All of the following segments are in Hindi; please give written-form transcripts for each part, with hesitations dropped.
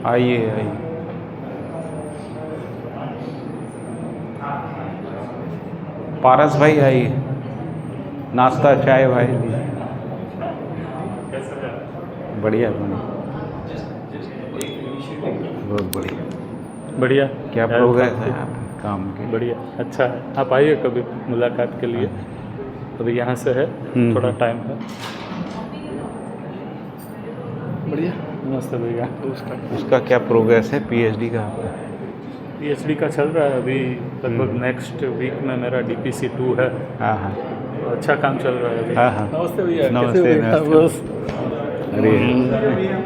आइए आइए। पारस भाई आइए, नाश्ता चाय भाई लीजिए। बढ़िया बढ़िया, बहुत बढ़िया। बढ़िया। क्या प्रोग्रेस है आपके काम की? बढ़िया, अच्छा है। आप आइए कभी मुलाकात के लिए। अभी यहाँ से है, थोड़ा टाइम है। बढ़िया, नमस्ते भैया। उसका क्या प्रोग्रेस है पीएचडी का आपका? पीएचडी का चल रहा है अभी, लगभग नेक्स्ट वीक में मेरा DPC 2 है। हाँ हाँ अच्छा काम चल रहा है अभी। हाँ हाँ। नमस्ते भैया। नमस्ते, कैसे हो भैया? नमस्ते। बस अरे अरे भैया,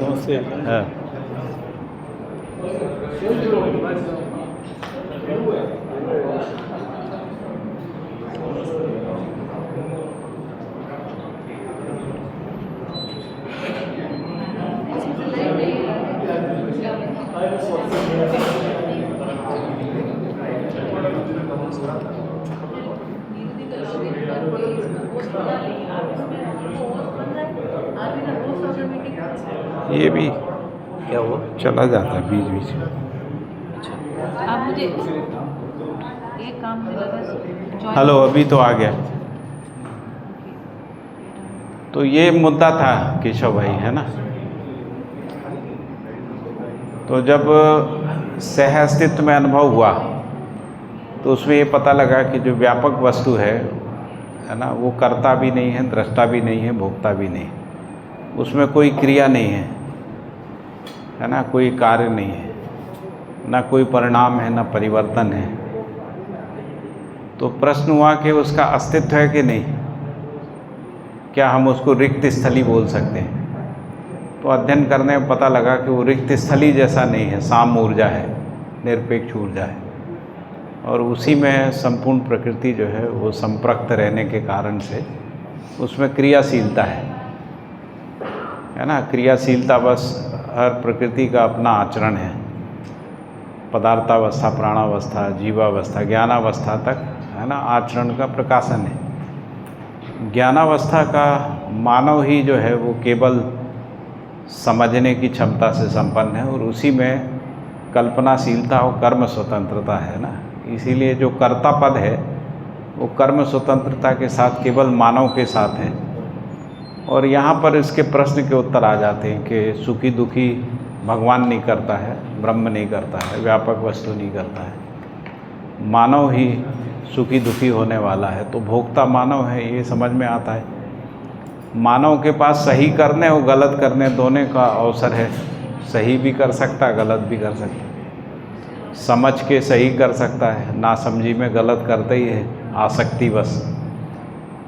नमस्ते। हाँ। ये भी क्या हुआ? चला जाता है बीच बीच में। आप मुझे एक काम मिला बस। हेलो, अभी तो आ गया। तो ये मुद्दा था केशव भाई, है ना? तो जब सह अस्तित्व में अनुभव हुआ तो उसमें ये पता लगा कि जो व्यापक वस्तु है ना, वो कर्ता भी नहीं है, दृष्टा भी नहीं है, भोक्ता भी नहीं है। उसमें कोई क्रिया नहीं है ना, कोई कार्य नहीं है, ना कोई परिणाम है, ना परिवर्तन है। तो प्रश्न हुआ कि उसका अस्तित्व है कि नहीं, क्या हम उसको रिक्त स्थली बोल सकते हैं? तो अध्ययन करने में पता लगा कि वो रिक्त स्थली जैसा नहीं है, साम ऊर्जा है, निरपेक्ष ऊर्जा है। और उसी में संपूर्ण प्रकृति जो है वो संपृक्त रहने के कारण से उसमें क्रियाशीलता है ना। क्रियाशीलता बस हर प्रकृति का अपना आचरण है, पदार्थावस्था, प्राणावस्था, जीवावस्था, ज्ञानावस्था तक, है ना, आचरण का प्रकाशन है। ज्ञानावस्था का मानव ही जो है वो केवल समझने की क्षमता से संपन्न है, और उसी में कल्पनाशीलता और कर्म स्वतंत्रता है ना। इसीलिए जो कर्ता पद है वो कर्म स्वतंत्रता के साथ केवल मानव के साथ है। और यहाँ पर इसके प्रश्न के उत्तर आ जाते हैं कि सुखी दुखी भगवान नहीं करता है, ब्रह्म नहीं करता है, व्यापक वस्तु नहीं करता है, मानव ही सुखी दुखी होने वाला है। तो भोक्ता मानव है, ये समझ में आता है। मानव के पास सही करने और गलत करने दोनों का अवसर है। सही भी कर सकता है, गलत भी कर सकता है। समझ के सही कर सकता है, नासमझी में गलत करता ही है, आसक्ति बस।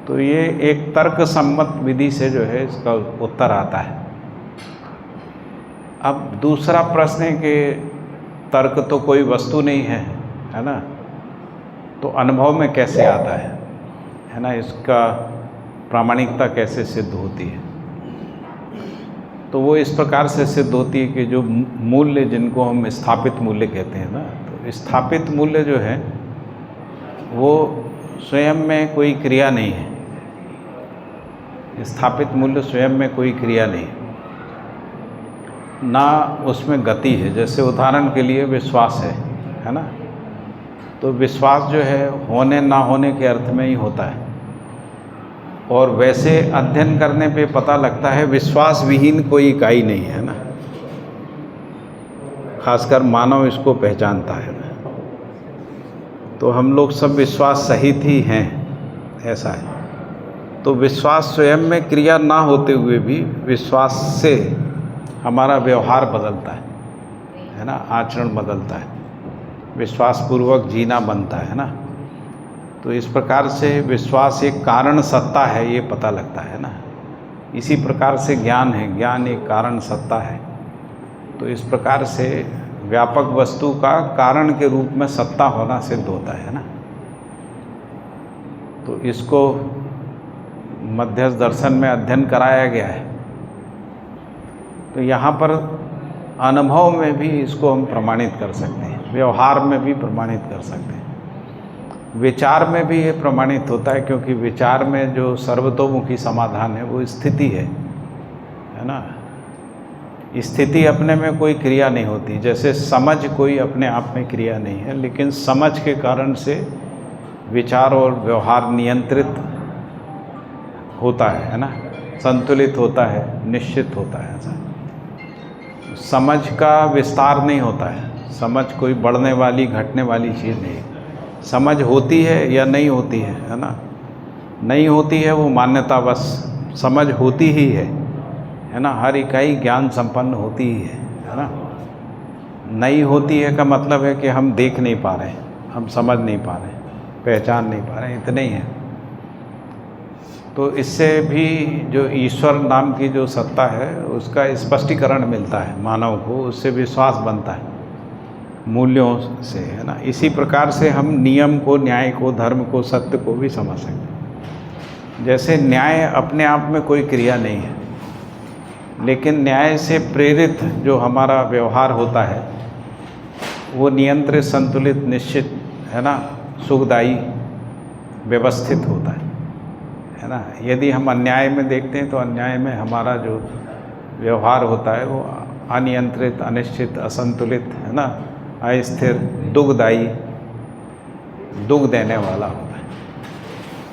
तो ये एक तर्क सम्मत विधि से जो है इसका उत्तर आता है। अब दूसरा प्रश्न है कि तर्क तो कोई वस्तु नहीं है ना, तो अनुभव में कैसे आता है ना, इसका प्रामाणिकता कैसे सिद्ध होती है? तो वो इस प्रकार से सिद्ध होती है कि जो मूल्य, जिनको हम स्थापित मूल्य कहते हैं ना, तो स्थापित मूल्य जो है वो स्वयं में कोई क्रिया नहीं है। स्थापित मूल्य स्वयं में कोई क्रिया नहीं, ना उसमें गति है। जैसे उदाहरण के लिए विश्वास है ना, तो विश्वास जो है होने ना होने के अर्थ में ही होता है। और वैसे अध्ययन करने पे पता लगता है विश्वास विहीन कोई इकाई नहीं है ना, खासकर मानव इसको पहचानता है ना। तो हम लोग सब विश्वास सहित ही हैं, ऐसा है। तो विश्वास स्वयं में क्रिया ना होते हुए भी विश्वास से हमारा व्यवहार बदलता है ना, आचरण बदलता है, विश्वास पूर्वक जीना बनता है ना। तो इस प्रकार से विश्वास एक कारण सत्ता है, ये पता लगता है ना। इसी प्रकार से ज्ञान है, ज्ञान एक कारण सत्ता है। तो इस प्रकार से व्यापक वस्तु का कारण के रूप में सत्ता होना सिद्ध होता है ना। तो इसको मध्यस्थ दर्शन में अध्ययन कराया गया है। तो यहाँ पर अनुभव में भी इसको हम प्रमाणित कर सकते हैं, व्यवहार में भी प्रमाणित कर सकते हैं, विचार में भी ये प्रमाणित होता है। क्योंकि विचार में जो सर्वतोमुखी समाधान है वो स्थिति है ना। स्थिति अपने में कोई क्रिया नहीं होती, जैसे समझ कोई अपने आप में क्रिया नहीं है, लेकिन समझ के कारण से विचार और व्यवहार नियंत्रित होता है ना, संतुलित होता है, निश्चित होता है। ऐसा समझ का विस्तार नहीं होता है, समझ कोई बढ़ने वाली घटने वाली चीज़ नहीं है। समझ होती है या नहीं होती है ना, नहीं होती है वो मान्यता, बस समझ होती ही है ना, हर इकाई ज्ञान संपन्न होती ही है ना। नहीं होती है का मतलब है कि हम देख नहीं पा रहे, हम समझ नहीं पा रहे, पहचान नहीं पा रहे, इतने ही है। तो इससे भी जो ईश्वर नाम की जो सत्ता है उसका स्पष्टीकरण मिलता है मानव को, उससे विश्वास बनता है मूल्यों से, है ना। इसी प्रकार से हम नियम को, न्याय को, धर्म को, सत्य को भी समझ सकते हैं। जैसे न्याय अपने आप में कोई क्रिया नहीं है, लेकिन न्याय से प्रेरित जो हमारा व्यवहार होता है वो नियंत्रित, संतुलित, निश्चित, है ना, सुखदायी, व्यवस्थित होता है ना। यदि हम अन्याय में देखते हैं तो अन्याय में हमारा जो व्यवहार होता है वो अनियंत्रित, अनिश्चित, असंतुलित, है ना, अस्थिर, दुखदायी, दुख देने वाला होता है।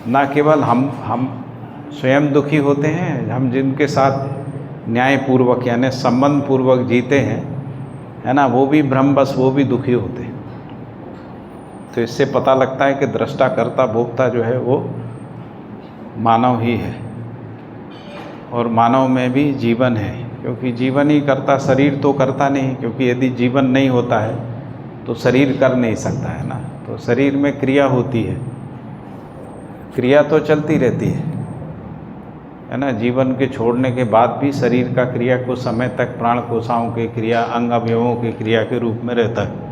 ना केवल हम स्वयं दुखी होते हैं, हम जिनके साथ न्यायपूर्वक यानी संबंध पूर्वक जीते हैं, है ना, वो भी भ्रमवश, वो भी दुखी होते हैं। तो इससे पता लगता है कि दृष्टा, कर्ता, भोक्ता जो है वो मानव ही है, और मानव में भी जीवन है, क्योंकि जीवन ही करता, शरीर तो करता नहीं, क्योंकि यदि जीवन नहीं होता है तो शरीर कर नहीं सकता, है ना। तो शरीर में क्रिया होती है, क्रिया तो चलती रहती है ना। जीवन के छोड़ने के बाद भी शरीर का क्रिया कुछ समय तक प्राण कोशिकाओं की क्रिया, अंग अवयवों की क्रिया के रूप में रहता है।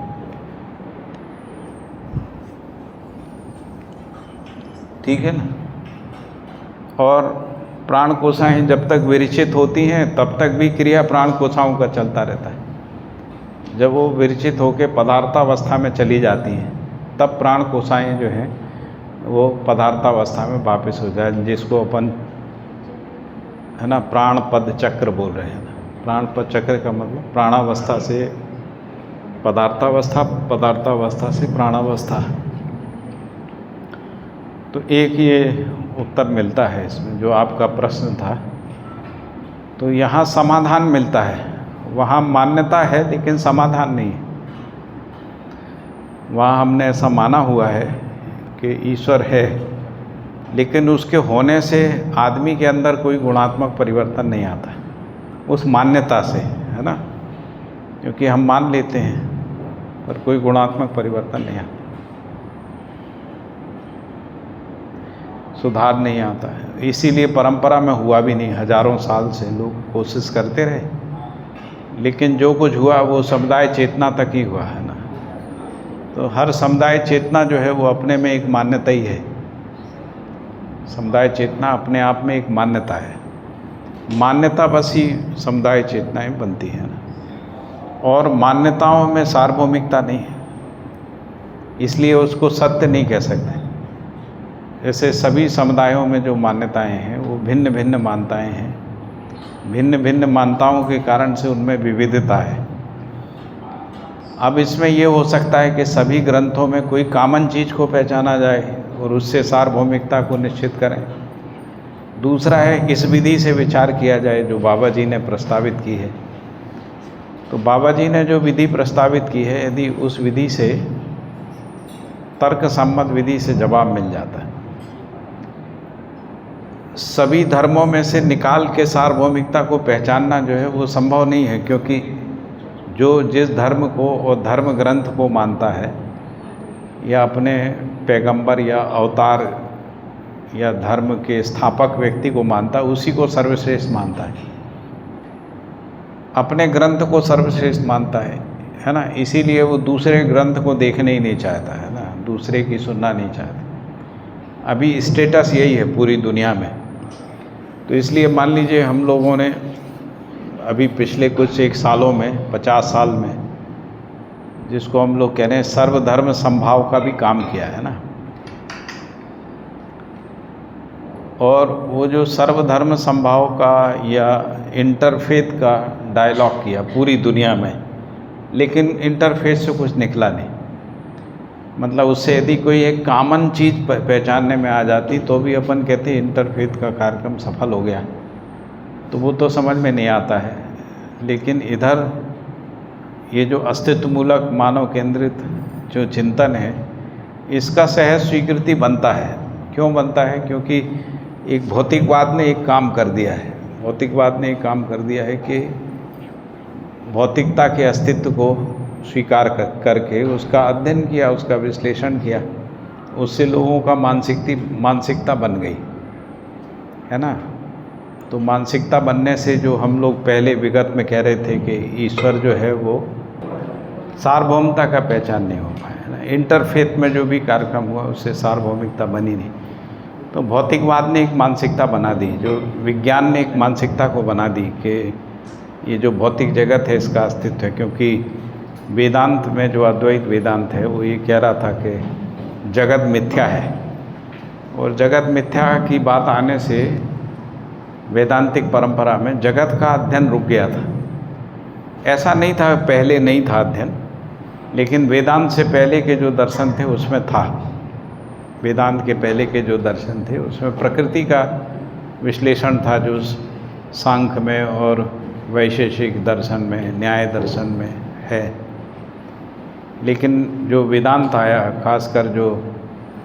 ठीक है ना। और प्राण कोशिकाएं जब तक विरचित होती हैं तब तक भी क्रिया प्राण कोशिकाओं का चलता रहता है। जब वो विरचित होकर पदार्थावस्था में चली जाती हैं तब प्राण कोशिकाएं जो हैं वो पदार्थावस्था में वापस हो जाए, जिसको अपन, है ना, प्राण पद चक्र बोल रहे हैं ना। प्राण पद चक्र का मतलब प्राणावस्था से पदार्थावस्था, पदार्थावस्था से प्राणावस्था। तो एक ये उत्तर मिलता है इसमें, जो आपका प्रश्न था। तो यहाँ समाधान मिलता है, वहाँ मान्यता है लेकिन समाधान नहीं है। वहाँ हमने ऐसा माना हुआ है कि ईश्वर है, लेकिन उसके होने से आदमी के अंदर कोई गुणात्मक परिवर्तन नहीं आता उस मान्यता से, है ना, क्योंकि हम मान लेते हैं पर कोई गुणात्मक परिवर्तन नहीं आता, सुधार नहीं आता है। इसीलिए परंपरा में हुआ भी नहीं, हजारों साल से लोग कोशिश करते रहे, लेकिन जो कुछ हुआ वो समुदाय चेतना तक ही हुआ, है ना। तो हर समुदाय चेतना जो है वो अपने में एक मान्यता ही है। समुदाय चेतना अपने आप में एक मान्यता है, मान्यता बस ही समुदाय चेतनाएं बनती है ना। और मान्यताओं में सार्वभौमिकता नहीं है, इसलिए उसको सत्य नहीं कह सकते। जैसे सभी समुदायों में जो मान्यताएं हैं वो भिन्न भिन्न मान्यताएं हैं, भिन्न भिन्न मान्यताओं के कारण से उनमें विविधता है। अब इसमें ये हो सकता है कि सभी ग्रंथों में कोई कॉमन चीज़ को पहचाना जाए और उससे सार्वभौमिकता को निश्चित करें। दूसरा है इस विधि से विचार किया जाए जो बाबा जी ने प्रस्तावित की है। तो बाबा जी ने जो विधि प्रस्तावित की है, यदि उस विधि से, तर्क सम्मत विधि से जवाब मिल जाता है, सभी धर्मों में से निकाल के सार्वभौमिकता को पहचानना जो है वो संभव नहीं है, क्योंकि जो जिस धर्म को और धर्म ग्रंथ को मानता है, या अपने पैगंबर या अवतार या धर्म के स्थापक व्यक्ति को मानता है, उसी को सर्वश्रेष्ठ मानता है, अपने ग्रंथ को सर्वश्रेष्ठ मानता है ना। इसीलिए वो दूसरे ग्रंथ को देखने ही नहीं चाहता, है ना, दूसरे की सुनना नहीं चाहता। अभी स्टेटस यही है पूरी दुनिया में। तो इसलिए मान लीजिए हम लोगों ने अभी पिछले कुछ एक सालों में, 50 साल में, जिसको हम लोग कह रहे हैं सर्वधर्म समभाव का भी काम किया है ना। और वो जो सर्वधर्म समभाव का या इंटरफेथ का डायलॉग किया पूरी दुनिया में, लेकिन इंटरफेथ से कुछ निकला नहीं। मतलब उससे यदि कोई एक कॉमन चीज़ पहचानने में आ जाती तो भी अपन कहते इंटरफेथ का कार्यक्रम सफल हो गया, तो वो तो समझ में नहीं आता है। लेकिन इधर ये जो अस्तित्वमूलक मानव केंद्रित जो चिंतन है, इसका सहज स्वीकृति बनता है। क्यों बनता है? क्योंकि एक भौतिकवाद ने एक काम कर दिया है। भौतिकवाद ने एक काम कर दिया है कि भौतिकता के अस्तित्व को स्वीकार करके उसका अध्ययन किया, उसका विश्लेषण किया, उससे लोगों का मानसिकता बन गई, है ना। तो मानसिकता बनने से जो हम लोग पहले विगत में कह रहे थे कि ईश्वर जो है वो सार्वभौमता का पहचान नहीं हो पाया, है ना। इंटरफेथ में जो भी कार्यक्रम हुआ उससे सार्वभौमिकता बनी नहीं। तो भौतिकवाद ने एक मानसिकता बना दी, जो विज्ञान ने एक मानसिकता को बना दी कि ये जो भौतिक जगत है इसका अस्तित्व है। क्योंकि वेदांत में जो अद्वैत वेदांत है वो ये कह रहा था कि जगत मिथ्या है, और जगत मिथ्या की बात आने से वैदांतिक परंपरा में जगत का अध्ययन रुक गया था। ऐसा नहीं था, पहले नहीं था अध्ययन, लेकिन वेदांत से पहले के जो दर्शन थे उसमें था। वेदांत के पहले के जो दर्शन थे उसमें प्रकृति का विश्लेषण था, जो सांख्य में और वैशेषिक दर्शन में, न्याय दर्शन में है। लेकिन जो वेदांत आया, खासकर जो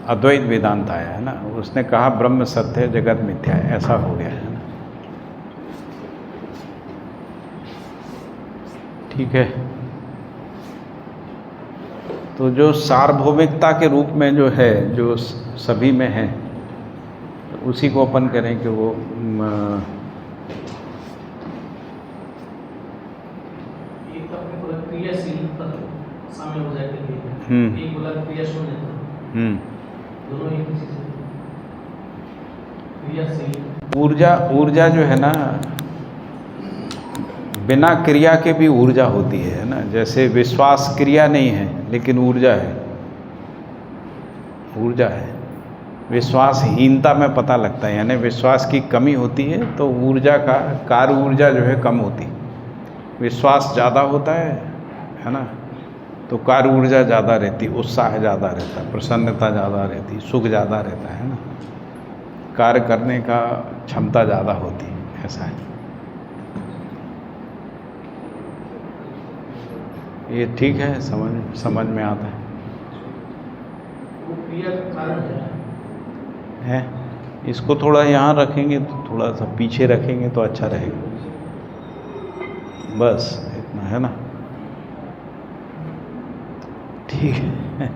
अद्वैत वेदांत आया है ना, उसने कहा ब्रह्म सत्य है, जगत मिथ्या है, ऐसा हो गया है ना। ठीक है। तो जो सार्वभौमिकता के रूप में जो है, जो सभी में है, उसी को अपन करें कि वो क्रियाशील शामिल हो जाए के लिए एक बोला क्रिया शून्य दोनों एक ही चीज है। क्रियाशील ऊर्जा जो है ना, बिना क्रिया के भी ऊर्जा होती है ना। जैसे विश्वास क्रिया नहीं है लेकिन ऊर्जा है, ऊर्जा है। विश्वासहीनता में पता लगता है, यानी विश्वास की कमी होती है तो ऊर्जा का कार्य ऊर्जा जो है कम होती। विश्वास ज़्यादा होता है ना, तो कार्य ऊर्जा ज़्यादा रहती, उत्साह ज़्यादा रहता, प्रसन्नता ज़्यादा रहती, सुख ज़्यादा रहता है ना, कार्य करने का क्षमता ज़्यादा होती, ऐसा है। ये ठीक है, समझ में आता है। वो क्रिया का कारण है। इसको थोड़ा यहाँ रखेंगे तो थोड़ा सा पीछे रखेंगे तो अच्छा रहेगा, बस इतना है ना। ठीक है।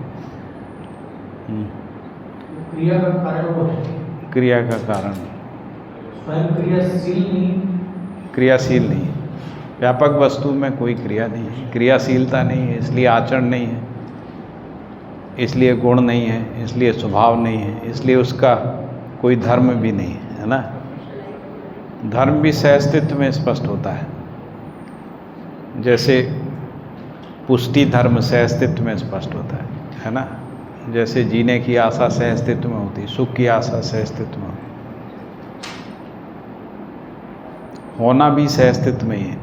क्रिया का कारण वो है, क्रिया का कारण स्वयं क्रियाशील नहीं। व्यापक वस्तु में कोई क्रिया नहीं है, क्रियाशीलता नहीं है, इसलिए आचरण नहीं है, इसलिए गुण नहीं है, इसलिए स्वभाव नहीं है, इसलिए उसका कोई धर्म भी नहीं है ना। धर्म भी सहअस्तित्व में स्पष्ट होता है। जैसे पुष्टि धर्म सहअस्तित्व में स्पष्ट होता है ना। जैसे जीने की आशा सहअस्तित्व में होती, सुख की आशा सहअस्तित्व में होती, होना भी सहअस्तित्व में ही है।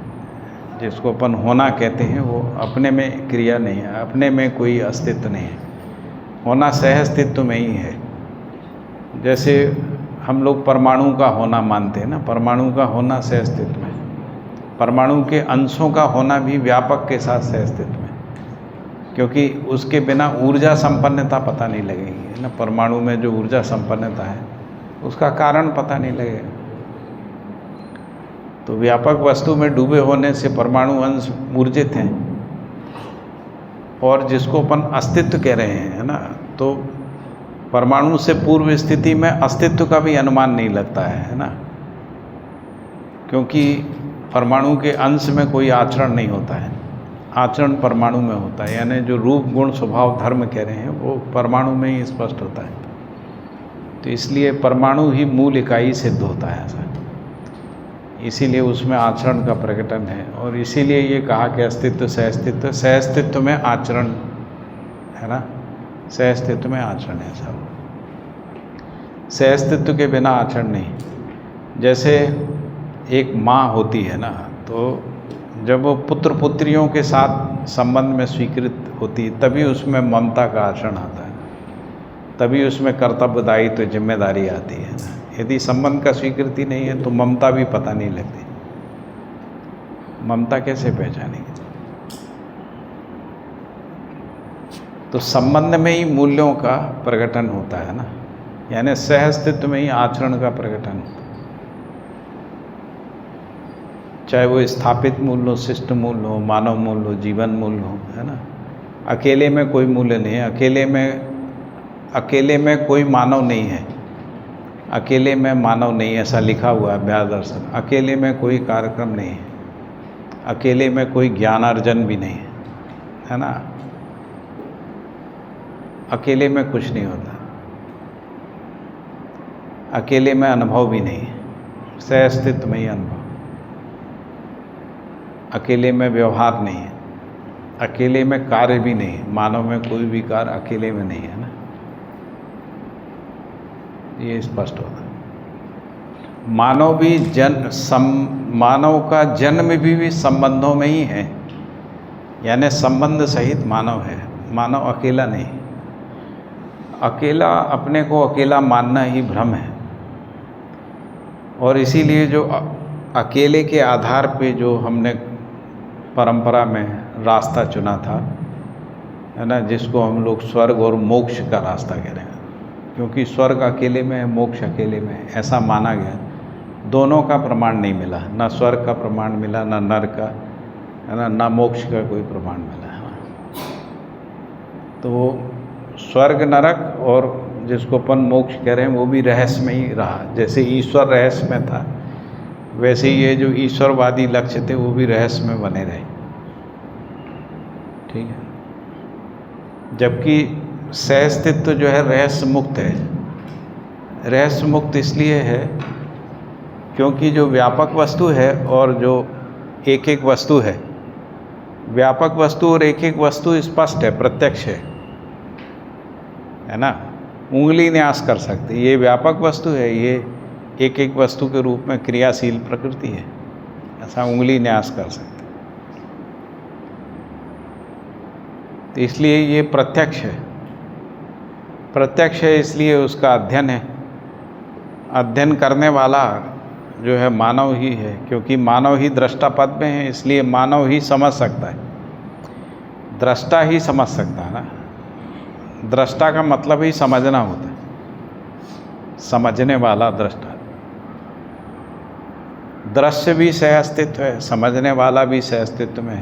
जिसको अपन होना कहते हैं वो अपने में क्रिया नहीं है, अपने में कोई अस्तित्व नहीं है, होना सहअस्तित्व में ही है। जैसे हम लोग परमाणु का होना मानते हैं ना, परमाणु का होना सहअस्तित्व में, परमाणु के अंशों का होना भी व्यापक के साथ सहअस्तित्व में, क्योंकि उसके बिना ऊर्जा संपन्नता पता नहीं लगेगी, है ना। परमाणु में जो ऊर्जा संपन्नता है उसका कारण पता नहीं लगेगा। तो व्यापक वस्तु में डूबे होने से परमाणु अंश ऊर्जित हैं, और जिसको अपन अस्तित्व कह रहे हैं, है ना, तो परमाणु से पूर्व स्थिति में अस्तित्व का भी अनुमान नहीं लगता है ना, क्योंकि परमाणु के अंश में कोई आचरण नहीं होता है, आचरण परमाणु में होता है। यानी जो रूप गुण स्वभाव धर्म कह रहे हैं वो परमाणु में ही स्पष्ट होता है। तो इसलिए परमाणु ही मूल इकाई सिद्ध होता है ऐसा, इसीलिए उसमें आचरण का प्रकटन है। और इसीलिए ये कहा कि अस्तित्व सहअस्तित्व, सहअस्तित्व में आचरण है ना, सहअस्तित्व में आचरण है सब। सहअस्तित्व के बिना आचरण नहीं। जैसे एक माँ होती है ना, तो जब वो पुत्र पुत्रियों के साथ संबंध में स्वीकृत होती है तभी उसमें ममता का आचरण आता है, तभी उसमें कर्तव्य दायित्व जिम्मेदारी आती है ना। यदि संबंध का स्वीकृति नहीं है तो ममता भी पता नहीं लगती। ममता कैसे पहचानेंगे? तो संबंध में ही मूल्यों का प्रकटन होता है ना, यानी सहअस्तित्व में ही आचरण का प्रकटन होता है। चाहे वो स्थापित मूल्य हो, शिष्ट मूल्य हो, मानव मूल्य हो, जीवन मूल्य हो, है ना। अकेले में कोई मूल्य नहीं है, अकेले में कोई मानव नहीं है, अकेले में मानव नहीं, ऐसा लिखा हुआ है अभ्यास दर्शन। अकेले में कोई कार्यक्रम नहीं है, अकेले में कोई ज्ञानार्जन भी नहीं है, है ना। अकेले में कुछ नहीं होता, अकेले में अनुभव भी नहीं है, सहअस्तित्व में ही अनुभव। अकेले में व्यवहार नहीं है, अकेले में कार्य भी नहीं है, मानव में कोई भी कार्य अकेले में नहीं है ना, ये स्पष्ट होता है। मानव का जन्म भी संबंधों में ही है, यानी संबंध सहित मानव है, मानव अकेला नहीं। अकेला, अपने को अकेला मानना ही भ्रम है, और इसीलिए जो अकेले के आधार पे जो हमने परंपरा में रास्ता चुना था, है ना, जिसको हम लोग स्वर्ग और मोक्ष का रास्ता कह रहे हैं, क्योंकि स्वर्ग अकेले में है, मोक्ष अकेले में है, ऐसा माना गया। दोनों का प्रमाण नहीं मिला, ना स्वर्ग का प्रमाण मिला, ना नरक का, है ना, ना मोक्ष का कोई प्रमाण मिला, है ना। तो स्वर्ग नरक और जिसको अपन मोक्ष कह रहे हैं वो भी रहस्य में ही रहा। जैसे ईश्वर रहस्य में था, वैसे ही ये जो ईश्वरवादी लक्ष्य थे वो भी रहस्य में बने रहे, ठीक है। जबकि सहअस्तित्व जो है रहस्य मुक्त है। रहस्य मुक्त इसलिए है क्योंकि जो व्यापक वस्तु है और जो एक एक वस्तु है, व्यापक वस्तु और एक एक वस्तु स्पष्ट है, प्रत्यक्ष है ना, उंगली न्यास कर सकते। ये व्यापक वस्तु है, ये एक एक वस्तु के रूप में क्रियाशील प्रकृति है, ऐसा उंगली न्यास कर सकते। तो इसलिए ये प्रत्यक्ष है, प्रत्यक्ष है, इसलिए उसका अध्ययन है। अध्ययन करने वाला जो है मानव ही है, क्योंकि मानव ही दृष्टा पद में है, इसलिए मानव ही समझ सकता है, दृष्टा ही समझ सकता है ना। दृष्टा का मतलब ही समझना होता है, समझने वाला दृष्टा। दृश्य भी सहअस्तित्व है, समझने वाला भी सहअस्तित्व में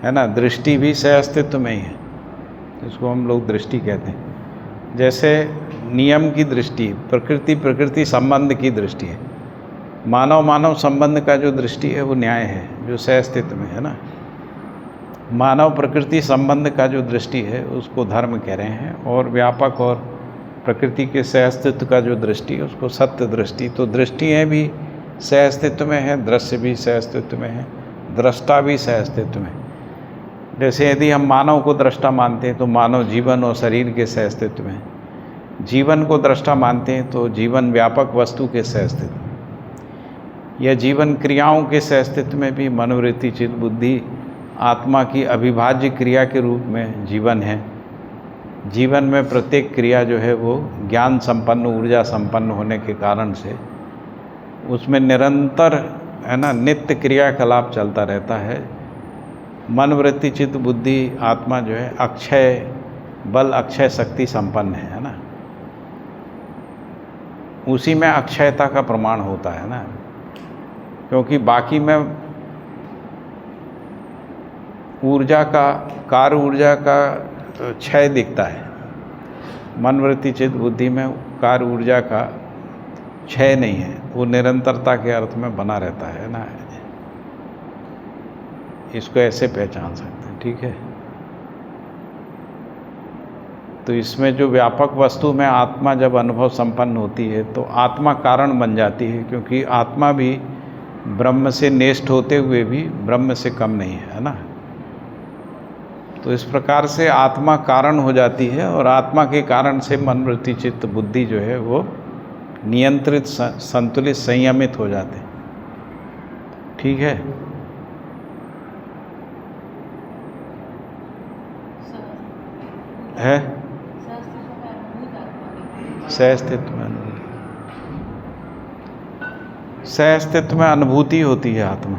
है ना। दृष्टि भी सहअस्तित्व में ही है, इसको हम लोग दृष्टि कहते हैं। जैसे नियम की दृष्टि, प्रकृति संबंध की दृष्टि है, मानव संबंध का जो दृष्टि है वो न्याय है, जो सहअस्तित्व में है ना। मानव प्रकृति संबंध का जो दृष्टि है उसको धर्म कह रहे हैं, और व्यापक और प्रकृति के सहअस्तित्व का जो दृष्टि है उसको सत्य दृष्टि। तो दृष्टियाँ भी सहअस्तित्व में है, दृश्य भी सहअस्तित्व में है, दृष्टा भी सहअस्तित्व में। जैसे यदि हम मानव को दृष्टा मानते हैं तो मानव जीवन और शरीर के सहअस्तित्व में, जीवन को दृष्टा मानते हैं तो जीवन व्यापक वस्तु के सहअस्तित्व, या जीवन क्रियाओं के सहअस्तित्व में भी मनोवृत्ति, चित्त, बुद्धि, आत्मा की अविभाज्य क्रिया के रूप में जीवन है। जीवन में प्रत्येक क्रिया जो है वो ज्ञान संपन्न, ऊर्जा संपन्न होने के कारण से उसमें निरंतर, है ना, नित्य क्रियाकलाप चलता रहता है। मन, वृत्ति, चित्त, बुद्धि, आत्मा जो है अक्षय बल, अक्षय शक्ति संपन्न है ना। उसी में अक्षयता का प्रमाण होता है ना, क्योंकि बाकी में ऊर्जा का, कार्य ऊर्जा का क्षय दिखता है। मन, वृत्ति, चित्त, बुद्धि में कार्य ऊर्जा का क्षय नहीं है, वो निरंतरता के अर्थ में बना रहता है ना। इसको ऐसे पहचान सकते हैं, ठीक है। तो इसमें जो व्यापक वस्तु में आत्मा जब अनुभव संपन्न होती है तो आत्मा कारण बन जाती है, क्योंकि आत्मा भी ब्रह्म से नेष्ठ होते हुए भी ब्रह्म से कम नहीं है ना। तो इस प्रकार से आत्मा कारण हो जाती है और आत्मा के कारण से मन वृत्ति चित्त बुद्धि जो है वो नियंत्रित संतुलित संयमित हो जाते हैं। ठीक है। है सहअस्तित्व में अनुभूति, सहअस्तित्व में अनुभूति होती है आत्मा।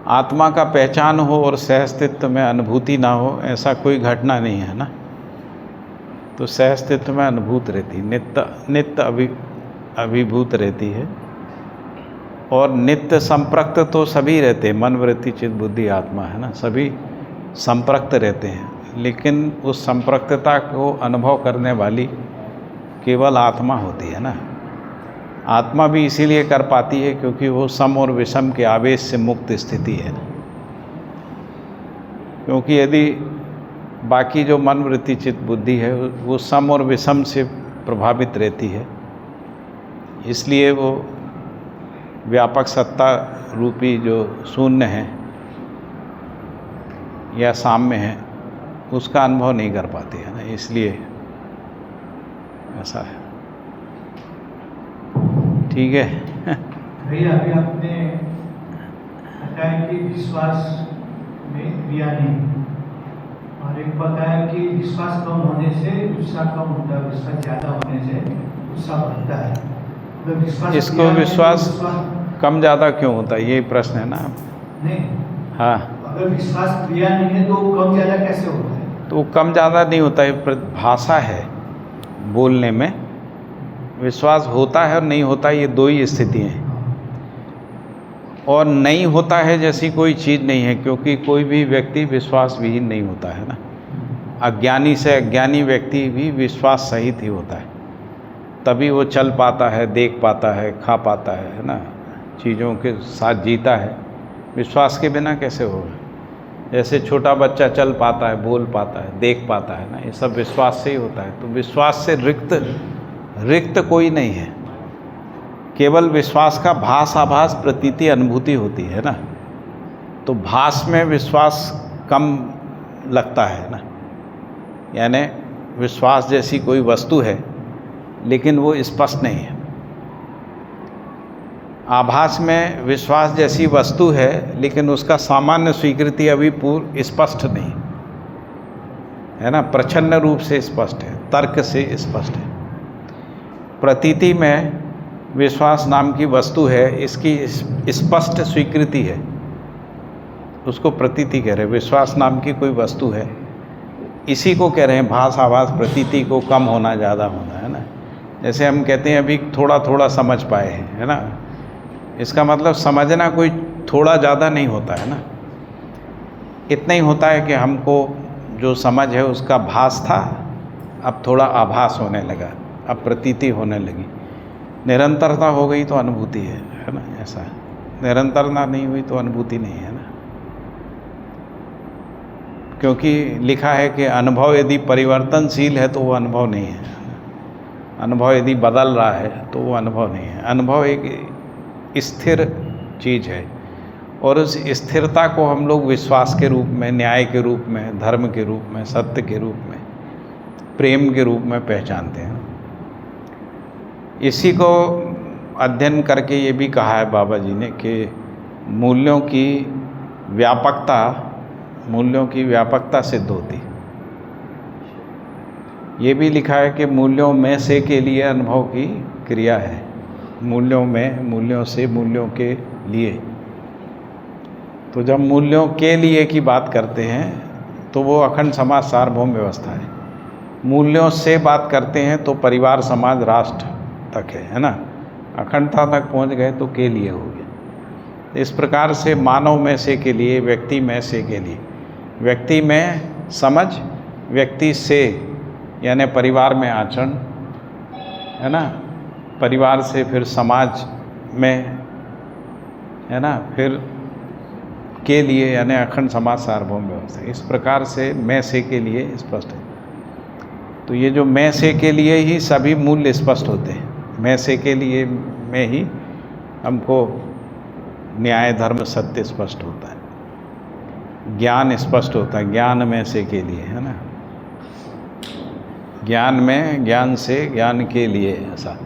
आत्मा का पहचान हो और सहअस्तित्व में अनुभूति ना हो, ऐसा कोई घटना नहीं है ना। तो सहअस्तित्व में अनुभूत रहती, नित्य अभिभूत रहती है। और नित्य संप्रक्त तो सभी रहते हैं, मन वृत्ति चित्त बुद्धि आत्मा है ना, सभी संप्रक्त रहते हैं। लेकिन उस संप्रक्तता को अनुभव करने वाली केवल आत्मा होती है ना। आत्मा भी इसीलिए कर पाती है क्योंकि वो सम और विषम के आवेश से मुक्त स्थिति है। क्योंकि यदि बाकी जो मन वृत्ति चित्त बुद्धि है वो सम और विषम से प्रभावित रहती है, इसलिए वो व्यापक सत्ता रूपी जो शून्य है या साम्य है उसका अनुभव नहीं कर पाती है ना, इसलिए ऐसा है। ठीक है। भैया अभी आपने बताया कि विश्वास में क्रिया नहीं, और एक बताया कि विश्वास कम होने से उत्साह कम होता है, विश्वास ज़्यादा होने से उत्साह बढ़ता है। तो विश्वास इसको विश्वास कम ज़्यादा क्यों होता है, यही प्रश्न है ना। नहीं, हाँ, अगर विश्वास क्रिया नहीं है तो कम ज़्यादा कैसे होता है? तो कम ज़्यादा नहीं होता है, भाषा है बोलने में। विश्वास होता है और नहीं होता है, ये दो ही स्थितियाँ हैं। और नहीं होता है जैसी कोई चीज़ नहीं है, क्योंकि कोई भी व्यक्ति विश्वास विहीन नहीं होता है ना। अज्ञानी से अज्ञानी व्यक्ति भी विश्वास सहित ही होता है, तभी वो चल पाता है, देख पाता है, खा पाता है ना, चीज़ों के साथ जीता है। विश्वास के बिना कैसे होगा? जैसे छोटा बच्चा चल पाता है, बोल पाता है, देख पाता है ना, ये सब विश्वास से ही होता है। तो विश्वास से रिक्त कोई नहीं है, केवल विश्वास का भास आभास प्रतीति अनुभूति होती है ना। तो भास में विश्वास कम लगता है ना, यानी विश्वास जैसी कोई वस्तु है लेकिन वो स्पष्ट नहीं है। आभास में विश्वास जैसी वस्तु है लेकिन उसका सामान्य स्वीकृति अभी पूर्ण स्पष्ट नहीं है ना, प्रच्छन्न रूप से स्पष्ट है, तर्क से स्पष्ट है। प्रतीति में विश्वास नाम की वस्तु है, इसकी स्पष्ट स्वीकृति है, उसको प्रतीति कह रहे हैं। विश्वास नाम की कोई वस्तु है, इसी को कह रहे हैं भास आभास प्रतीति को कम होना ज़्यादा होना है ना। जैसे हम कहते हैं अभी थोड़ा थोड़ा समझ पाए हैं, है ना, इसका मतलब समझना कोई थोड़ा ज़्यादा नहीं होता है ना। इतना ही होता है कि हमको जो समझ है उसका भास था, अब थोड़ा आभास होने लगा, अब प्रतीति होने लगी। निरंतरता हो गई तो अनुभूति है ना, ऐसा है। निरंतरता नहीं हुई तो अनुभूति नहीं है ना। क्योंकि लिखा है कि अनुभव यदि परिवर्तनशील है तो वो अनुभव नहीं है, अनुभव यदि बदल रहा है तो वो अनुभव नहीं है। अनुभव एक स्थिर चीज़ है और उस स्थिरता को हम लोग विश्वास के रूप में, न्याय के रूप में, धर्म के रूप में, सत्य के रूप में, प्रेम के रूप में पहचानते हैं। इसी को अध्ययन करके ये भी कहा है बाबा जी ने कि मूल्यों की व्यापकता सिद्ध होती। ये भी लिखा है कि मूल्यों में से के लिए अनुभव की क्रिया है, मूल्यों में, मूल्यों से, मूल्यों के लिए। तो जब मूल्यों के लिए की बात करते हैं तो वो अखंड समाज सार्वभौम व्यवस्था है। मूल्यों से बात करते हैं तो परिवार समाज राष्ट्र तक है ना। अखंडता तक पहुंच गए तो के लिए हो गया। इस प्रकार से मानव में से के लिए, व्यक्ति में से के लिए, व्यक्ति में समझ, व्यक्ति से यानी परिवार में आचरण, है ना, परिवार से फिर समाज में, है ना, फिर के लिए यानी अखंड समाज सार्वभौम व्यवस्था। इस प्रकार से मैं से के लिए स्पष्ट है। तो ये जो मैं से के लिए ही सभी मूल्य स्पष्ट होते हैं। मैं से के लिए में ही हमको न्याय धर्म सत्य स्पष्ट होता है। ज्ञान स्पष्ट होता है, ज्ञान में से के लिए, है ना। ज्ञान में, ज्ञान से, ज्ञान के लिए, ऐसा।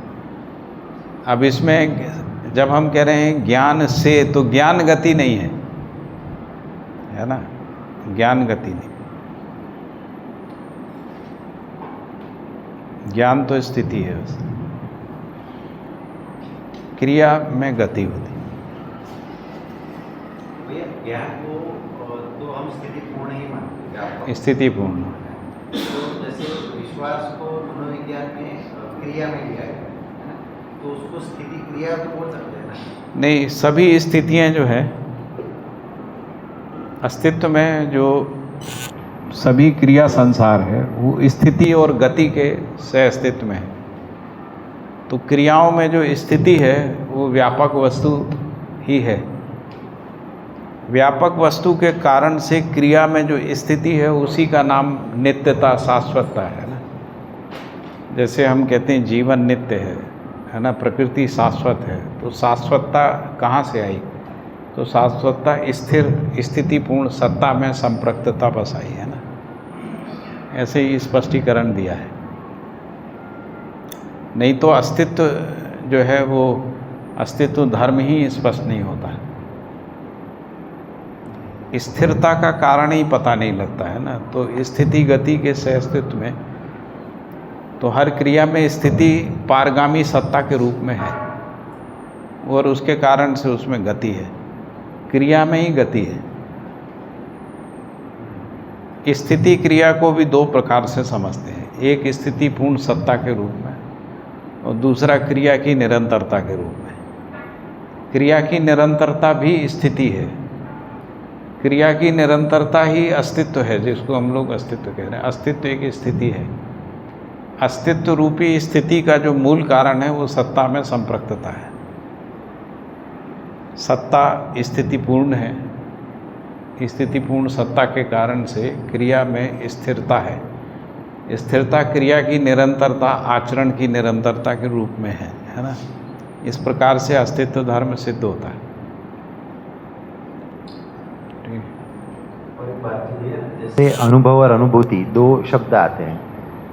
अब इसमें जब हम कह रहे हैं ज्ञान से, तो ज्ञान गति नहीं है ना, ज्ञान गति नहीं। ज्ञान तो स्थिति है बस, क्रिया में गति होती है। भैया ज्ञान को तो हम स्थिति पूर्ण ही मानते हैं, स्थिति पूर्ण। तो जैसे विश्वास को मनोविज्ञान में क्रिया में लिया गया है ना, तो उसको स्थिति क्रिया तो बोल सकते हैं ना। नहीं, सभी स्थितियां जो है अस्तित्व में, जो सभी क्रिया संसार है वो स्थिति और गति के सह अस्तित्व में है। तो क्रियाओं में जो स्थिति है वो व्यापक वस्तु ही है। व्यापक वस्तु के कारण से क्रिया में जो स्थिति है उसी का नाम नित्यता, शाश्वतता है ना। जैसे हम कहते हैं जीवन नित्य है ना, प्रकृति शाश्वत है, तो शाश्वतता कहाँ से आई? तो शाश्वतता स्थिर स्थितिपूर्ण सत्ता में संप्रक्तता बस आई है ना। ऐसे ही स्पष्टीकरण दिया है। नहीं तो अस्तित्व जो है वो अस्तित्व धर्म ही स्पष्ट नहीं होता। स्थिरता का कारण ही पता नहीं लगता है ना। तो स्थिति गति के सह अस्तित्व में तो हर क्रिया में स्थिति पारगामी सत्ता के रूप में है और उसके कारण से उसमें गति है। क्रिया में ही गति है। स्थिति क्रिया को भी दो प्रकार से समझते हैं, एक स्थिति पूर्ण सत्ता के रूप में और दूसरा क्रिया की निरंतरता के रूप में। क्रिया की निरंतरता भी स्थिति है। क्रिया की निरंतरता ही अस्तित्व है, जिसको हम लोग अस्तित्व कह रहे हैं। अस्तित्व एक स्थिति है। अस्तित्व रूपी स्थिति का जो मूल कारण है वो सत्ता में संप्रक्तता है। सत्ता स्थितिपूर्ण है। स्थितिपूर्ण सत्ता के कारण से क्रिया में स्थिरता है। स्थिरता क्रिया की निरंतरता, आचरण की निरंतरता के रूप में है ना। इस प्रकार से अस्तित्व धर्म सिद्ध होता है। और एक बात ये है, जैसे अनुभव और अनुभूति दो शब्द आते हैं,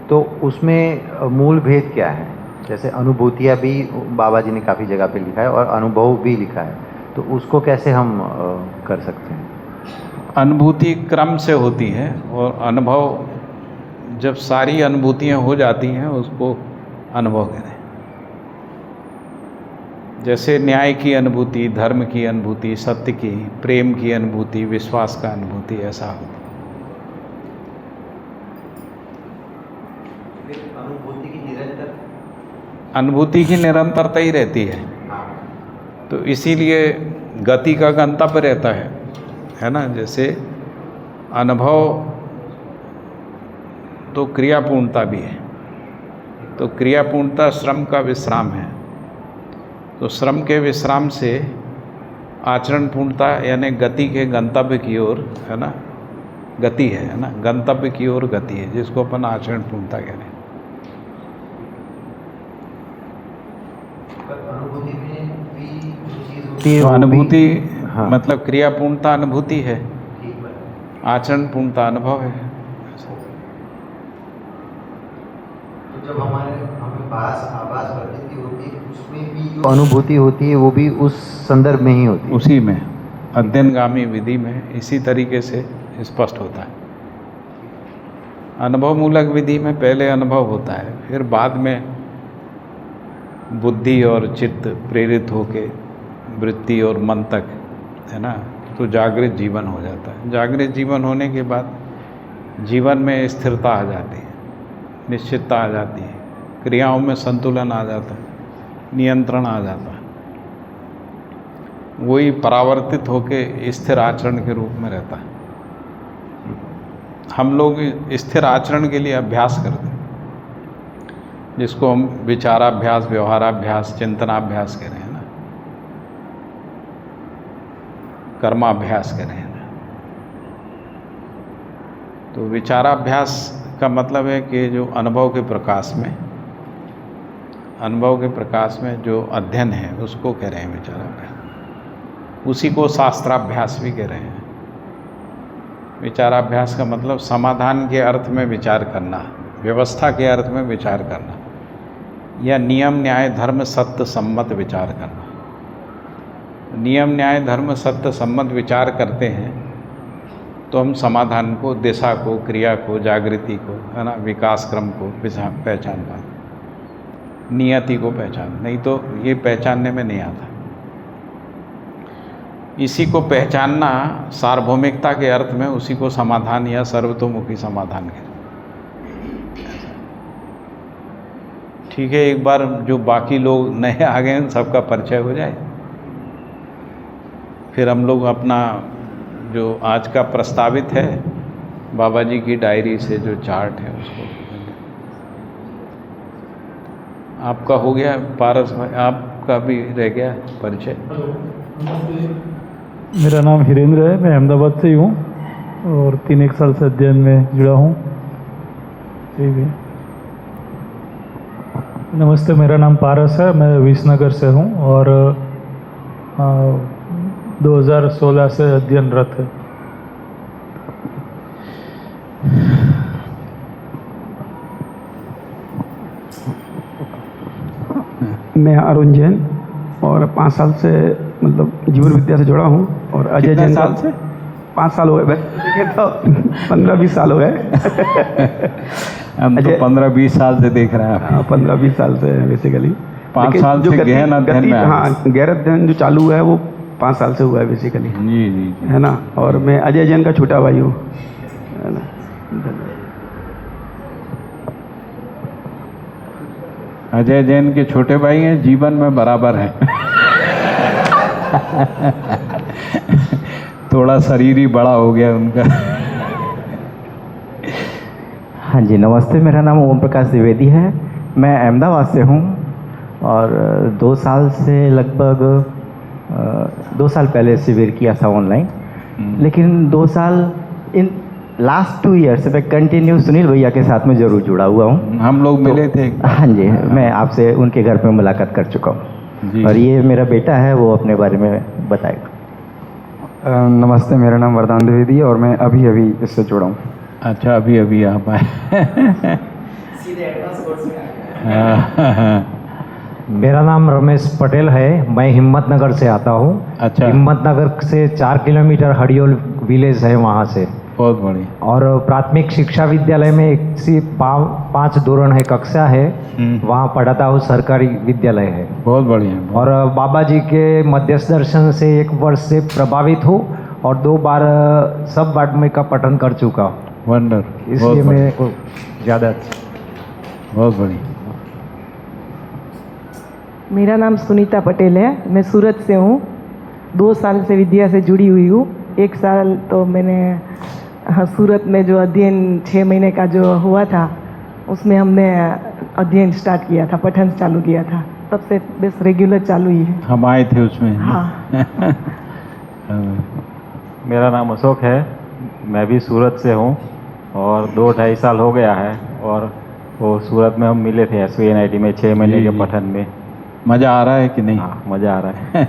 तो उसमें मूल भेद क्या है? जैसे अनुभूतियाँ भी बाबा जी ने काफ़ी जगह पे लिखा है और अनुभव भी लिखा है, तो उसको कैसे हम कर सकते हैं? अनुभूति क्रम से होती है और अनुभव, जब सारी अनुभूतियाँ हो जाती हैं उसको अनुभव करें। जैसे न्याय की अनुभूति, धर्म की अनुभूति, सत्य की, प्रेम की अनुभूति, विश्वास का अनुभूति, ऐसा होता है। अनुभूति की निरंतरता ही रहती है। तो इसीलिए गति का गंतव्य रहता है ना। जैसे अनुभव तो क्रियापूर्णता भी है। तो क्रियापूर्णता श्रम का विश्राम है। तो श्रम के विश्राम से आचरण पूर्णता यानी गति के गंतव्य की ओर, है ना, गति है ना, गंतव्य की ओर गति है, जिसको अपन आचरण पूर्णता कह रहे हैं। तो अनुभूति मतलब क्रियापूर्णता अनुभूति है, आचरण पूर्णता अनुभव है। तो जब हमें आभास प्रतीति होती है, उसमें भी जो अनुभूति होती है वो भी उस संदर्भ में ही होती है, उसी में अध्ययनगामी विधि में इसी तरीके से स्पष्ट होता है। अनुभव मूलक विधि में पहले अनुभव होता है, फिर बाद में बुद्धि और चित्त प्रेरित होके वृत्ति और मन तक, है ना, तो जागृत जीवन हो जाता है। जागृत जीवन होने के बाद जीवन में स्थिरता आ जाती है, निश्चितता आ जाती है, क्रियाओं में संतुलन आ जाता है, नियंत्रण आ जाता है। वही परावर्तित होके स्थिर आचरण के रूप में रहता है। हम लोग स्थिर आचरण के लिए अभ्यास करते हैं, जिसको हम विचाराभ्यास, व्यवहाराभ्यास, चिंतनाभ्यास कह रहे हैं ना, कर्माभ्यास कह रहे हैं ना। तो विचाराभ्यास का मतलब है कि जो अनुभव के प्रकाश में जो अध्ययन है उसको कह रहे हैं विचाराभ्यास। उसी को शास्त्राभ्यास भी कह रहे हैं। विचाराभ्यास का मतलब समाधान के अर्थ में विचार करना, व्यवस्था के अर्थ में विचार करना, या नियम न्याय धर्म सत्य सम्मत विचार करना। नियम न्याय धर्म सत्य सम्मत विचार करते हैं तो हम समाधान को, दिशा को, क्रिया को, जागृति को, है ना, विकास क्रम को पहचान पाते, नियति को पहचान, नहीं तो ये पहचानने में नहीं आता। इसी को पहचानना सार्वभौमिकता के अर्थ में, उसी को समाधान या सर्वतोमुखी समाधान कहते हैं। ठीक है, एक बार जो बाकी लोग नए आ गए हैं सबका परिचय हो जाए, फिर हम लोग अपना जो आज का प्रस्तावित है बाबा जी की डायरी से जो चार्ट है उसको। आपका हो गया पारस भाई, आपका भी रह गया परिचय। मेरा नाम हिरेंद्र है, मैं अहमदाबाद से ही हूँ और 3-1 साल से अध्ययन में जुड़ा हूँ। ठीक है, नमस्ते, मेरा नाम पारस है, मैं विसनगर से हूँ और 2016 से अध्ययनरत है। मैं अरुण जैन और 5 साल से मतलब जीवन विद्या से जुड़ा हूँ और अजय जैन साल से 5 साल हो गए, देखे तो 15-20 साल हो गए। हम तो 15-20 साल से देख रहे हैं। 15-20 साल से बेसिकली 5 साल से गहन अध्ययन में। हाँ, गहन अध्ययन जो चालू हुआ है वो 5 साल से हुआ है बेसिकली। जी जी जी, है ना। और मैं अजय जैन का छोटा भाई हूँ, है ना। अजय जैन के छोटे भाई हैं, जीवन में बराबर हैं। थोड़ा शरीर ही बड़ा हो गया उनका। हाँ जी, नमस्ते, मेरा नाम ओम प्रकाश द्विवेदी है, मैं अहमदाबाद से हूँ और 2 साल से लगभग 2 साल पहले शिविर किया था ऑनलाइन, लेकिन 2 साल इन लास्ट 2 ईयर से मैं कंटिन्यू सुनील भैया के साथ में ज़रूर जुड़ा हुआ हूँ। हम लोग मिले थे। हाँ जी, मैं आपसे उनके घर पे मुलाकात कर चुका हूँ और ये मेरा बेटा है, वो अपने बारे में बताएगा। नमस्ते, मेरा नाम वरदान द्विवेदी है और मैं अभी इससे जुड़ा हूँ। अच्छा, अभी आप आए। सीधे एडवांस कोर्स में आ गए। मेरा नाम रमेश पटेल है, मैं हिम्मतनगर से आता हूँ। अच्छा, हिम्मतनगर से 4 किलोमीटर हडियोल विलेज है, वहाँ से। बहुत बढ़िया। और प्राथमिक शिक्षा विद्यालय में 1 से 5 धोरण है, कक्षा है, वहाँ पढ़ाता हूँ, सरकारी विद्यालय है। बहुत बढ़िया। और बाबा जी के मध्यस्थ दर्शन से 1 वर्ष से प्रभावित हूँ और 2 बार सब वाड्मय का पठन कर चुका हूँ। वंडर, इसलिए मैं ज़्यादा। बहुत बढ़िया। मेरा नाम सुनीता पटेल है, मैं सूरत से हूँ, 2 साल से विद्या से जुड़ी हुई हूँ। 1 साल तो मैंने सूरत में जो अध्ययन 6 महीने का जो हुआ था उसमें हमने अध्ययन स्टार्ट किया था, पठन चालू किया था, तब से बस रेगुलर चालू ही है। हम आए थे उसमें। हाँ। मेरा नाम अशोक है, मैं भी सूरत से हूँ और 2-2.5 साल हो गया है और वो सूरत में हम मिले थे SVNIT में 6 महीने के पठन में। मज़ा आ रहा है कि नहीं? हाँ, मज़ा आ रहा है।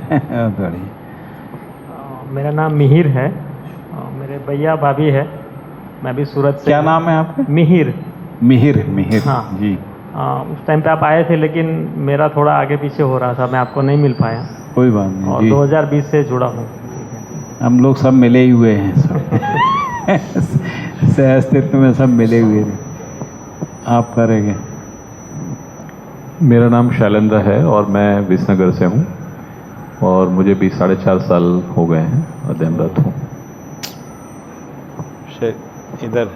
बढ़िया। मेरा नाम मिहिर है, मेरे भैया भाभी है, मैं भी सूरत से। क्या नाम है आपका? मिहिर। मिहिर हाँ जी। उस टाइम पे आप आए थे लेकिन मेरा थोड़ा आगे पीछे हो रहा था, मैं आपको नहीं मिल पाया। कोई बात नहीं। और जी। 2020 से जुड़ा हूँ। हम लोग सब मिले ही हुए हैं। सह अस्तित्व में सब मिले हुए थे। आप करेंगे? मेरा नाम शैलेंद्र है और मैं विसनगर से हूँ और मुझे भी 4.5 साल हो गए हैं, अध्ययनरत हूँ। इधर।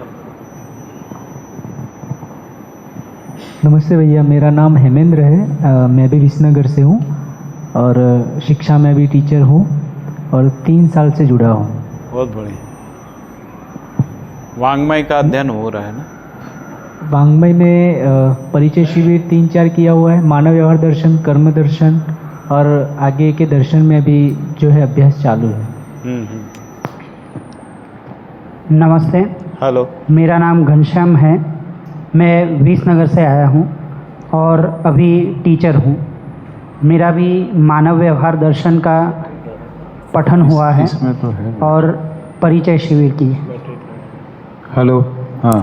नमस्ते भैया, मेरा नाम हेमेंद्र है, मैं भी विसनगर से हूँ और शिक्षा में भी टीचर हूँ और 3 साल से जुड़ा हूँ। बहुत बढ़िया। वाङ्मय का अध्ययन हो रहा है ना? वाङ्मय में परिचय शिविर 3-4 किया हुआ है, मानव व्यवहार दर्शन, कर्म दर्शन और आगे के दर्शन में अभी जो है अभ्यास चालू है। नमस्ते। हेलो। मेरा नाम घनश्याम है, मैं विसनगर से आया हूँ और अभी टीचर हूँ। मेरा भी मानव व्यवहार दर्शन का पठन हुआ है इसमें तो है। और परिचय शिविर की। हेलो, हाँ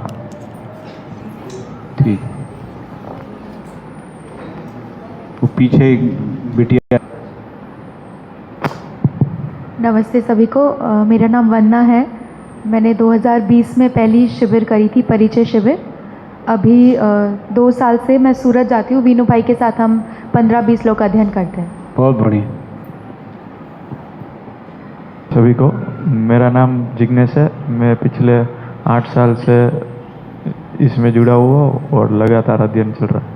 ठीक। वो पीछे एक बिटिया। नमस्ते सभी को। मेरा नाम वंदना है। मैंने 2020 में पहली शिविर करी थी, परिचय शिविर। अभी 2 साल से मैं सूरत जाती हूँ। वीनू भाई के साथ हम 15-20 लोग का अध्ययन करते हैं। बहुत बढ़िया। सभी को, मेरा नाम जिग्नेश है। मैं पिछले 8 साल से इसमें जुड़ा हुआ और लगातार अध्ययन चल रहा है।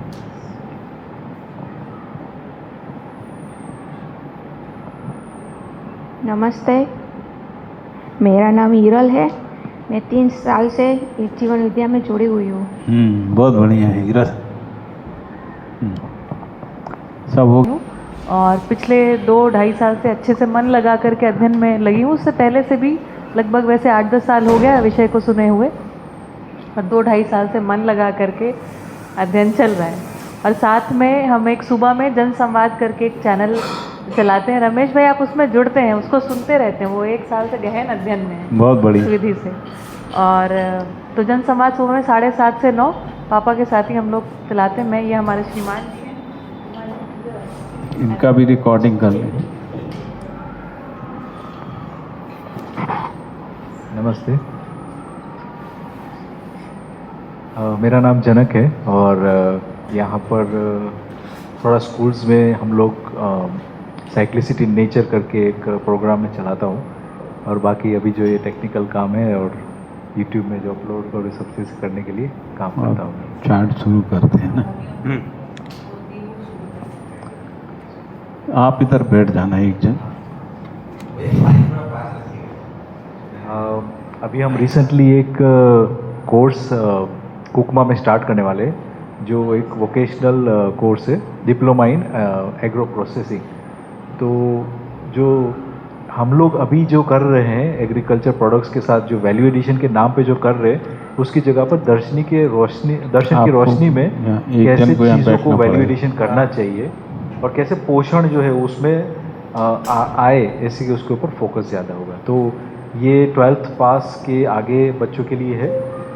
नमस्ते, मेरा नाम हीरल है। मैं 3 साल से एक जीवन विद्या में जुड़ी हुई हूँ। बहुत बढ़िया है हीरा। सब हो। और पिछले 2-2.5 साल से अच्छे से मन लगा करके अध्ययन में लगी हूँ। उससे पहले से भी लगभग वैसे 8-10 साल हो गया विषय को सुने हुए, और 2-2.5 साल से मन लगा करके अध्ययन चल रहा है। और साथ में हम एक सुबह में जन संवाद करके एक चैनल चलाते हैं। रमेश भाई आप उसमें जुड़ते हैं, उसको सुनते रहते हैं। वो 1 साल से गहन अध्ययन में है, बहुत बढ़िया इस विधि से। और तो जन संवाद सुबह में 7:30 से 9 पापा के साथ ही हम लोग चलाते हैं। मैं, ये हमारे श्रीमान जी हैं, इनका भी रिकॉर्डिंग कर लें। नमस्ते, मेरा नाम जनक है और यहाँ पर थोड़ा स्कूल्स में हम लोग साइक्लिसिटी इन नेचर करके एक प्रोग्राम में चलाता हूँ। और बाकी अभी जो ये टेक्निकल काम है और यूट्यूब में जो अपलोड और सब चीज़ करने के लिए काम करता हूँ। चार्ट शुरू करते हैं ना। आप इधर बैठ जाना एक जन। अभी हम रिसेंटली एक कोर्स कुकमा में स्टार्ट करने वाले हैं, जो एक वोकेशनल कोर्स है, डिप्लोमा इन एग्रो प्रोसेसिंग। तो जो हम लोग अभी जो कर रहे हैं एग्रीकल्चर प्रोडक्ट्स के साथ, जो वैल्यू एडिशन के नाम पे जो कर रहे हैं, उसकी जगह पर दर्शन की रोशनी में कैसे चीज़ों को वैल्यू एडिशन करना चाहिए और कैसे पोषण जो है उसमें आए, ऐसे कि उसके ऊपर फोकस ज़्यादा होगा। तो ये 12th पास के आगे बच्चों के लिए है,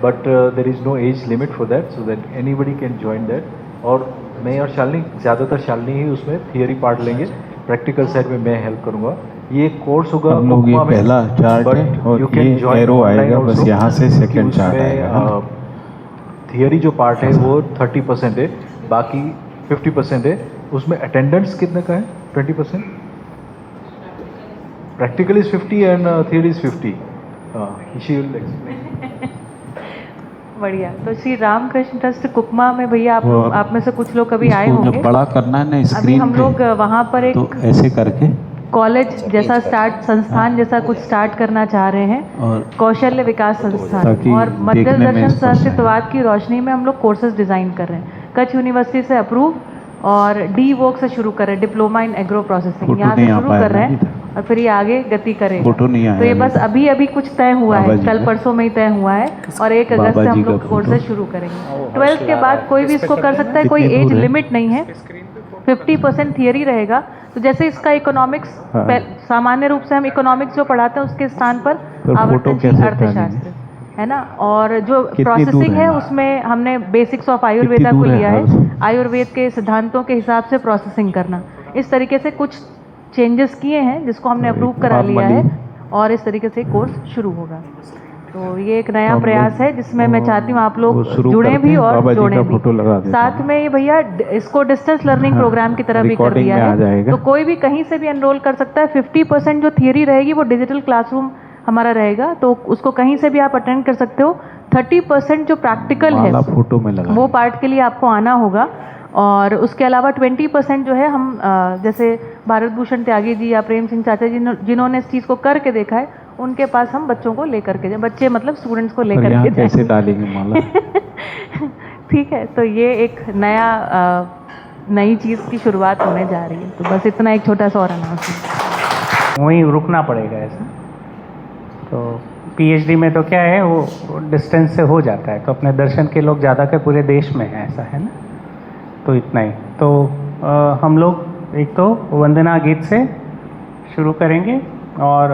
but there is no age limit for that, so that anybody can join that. और मैं और शालिनी, ज़्यादातर शालिनी ही उसमें थियरी पार्ट लेंगे, प्रैक्टिकल साइड में मैं हेल्प करूँगा। ये कोर्स होगा हम लोग, ये पहला चार्ट है और ये एरो आएगा, बस यहाँ से सेकंड चार्ट आएगा। थियरी जो पार्ट है वो 30% है, बाकी 50% है। उसमें अटेंडेंस कितने का है? 20%। Practical is 50 and theory is 50। बढ़िया। तो श्री रामकृष्ण ट्रस्ट कुकमा में भैया आप में से कुछ लोग कभी आए होंगे। जब बड़ा करना है ना स्क्रीन अभी हम लोग वहाँ पर एक तो ऐसे करके कॉलेज जैसा संस्थान जैसा कुछ स्टार्ट करना चाह रहे हैं, और कौशल्य विकास संस्थान। और मध्य दर्शन सहअस्तित्ववाद की रोशनी में हम लोग कोर्सेज डिज़ाइन कर रहे हैं। कच्छ यूनिवर्सिटी से अप्रूव और डी वोक से शुरू कर रहे हैं, डिप्लोमा इन एग्रो प्रोसेसिंग, यहाँ से शुरू कर रहे हैं और फिर ये आगे गति करेगा। तो ये बस अभी कुछ तय हुआ है, कल परसों में ही तय हुआ है, और 1 अगस्त से हम लोग कोर्सेज शुरू करेंगे। 12th के बाद कोई भी इसको कर सकता है, कोई एज लिमिट नहीं है। 50% थियरी रहेगा। तो जैसे इसका इकोनॉमिक्स, सामान्य रूप से हम इकोनॉमिक्स जो पढ़ाते हैं उसके स्थान पर आवर्तनशील अर्थशास्त्र है ना। और जो प्रोसेसिंग है उसमें हमने बेसिक्स ऑफ आयुर्वेदा को लिया है, आयुर्वेद के सिद्धांतों के हिसाब से प्रोसेसिंग करना। इस तरीके से कुछ चेंजेस किए हैं जिसको हमने अप्रूव करा लिया है, और इस तरीके से कोर्स शुरू होगा। तो ये एक नया प्रयास है जिसमें मैं चाहती हूँ आप लोग जुड़े भी और जोड़ें भी। साथ में ये भैया इसको डिस्टेंस लर्निंग प्रोग्राम की तरह भी कर दिया है, तो कोई भी कहीं से भी एनरोल कर सकता है। 50% जो थियरी रहेगी वो डिजिटल क्लासरूम हमारा रहेगा, तो उसको कहीं से भी आप अटेंड कर सकते हो। 30% जो प्रैक्टिकल है फोटो में लगा, वो पार्ट के लिए आपको आना होगा। और उसके अलावा 20% जो है हम जैसे भारत भूषण त्यागी जी या प्रेम सिंह चाचा जी जिन्होंने इस चीज़ को करके देखा है, उनके पास हम बच्चों को लेकर के जाए, बच्चे मतलब स्टूडेंट्स को लेकर के कैसे डालेंगे माला। ठीक है, तो ये एक नई चीज़ की शुरुआत होने जा रही है। तो बस इतना एक छोटा सा और अनाउंसमेंट। वहीं रुकना पड़ेगा ऐसा। तो पीएचडी में तो क्या है, वो डिस्टेंस से हो जाता है, तो अपने दर्शन के लोग ज़्यादा के पूरे देश में हैं, ऐसा है ना। तो इतना ही। तो हम लोग एक तो वंदना गीत से शुरू करेंगे, और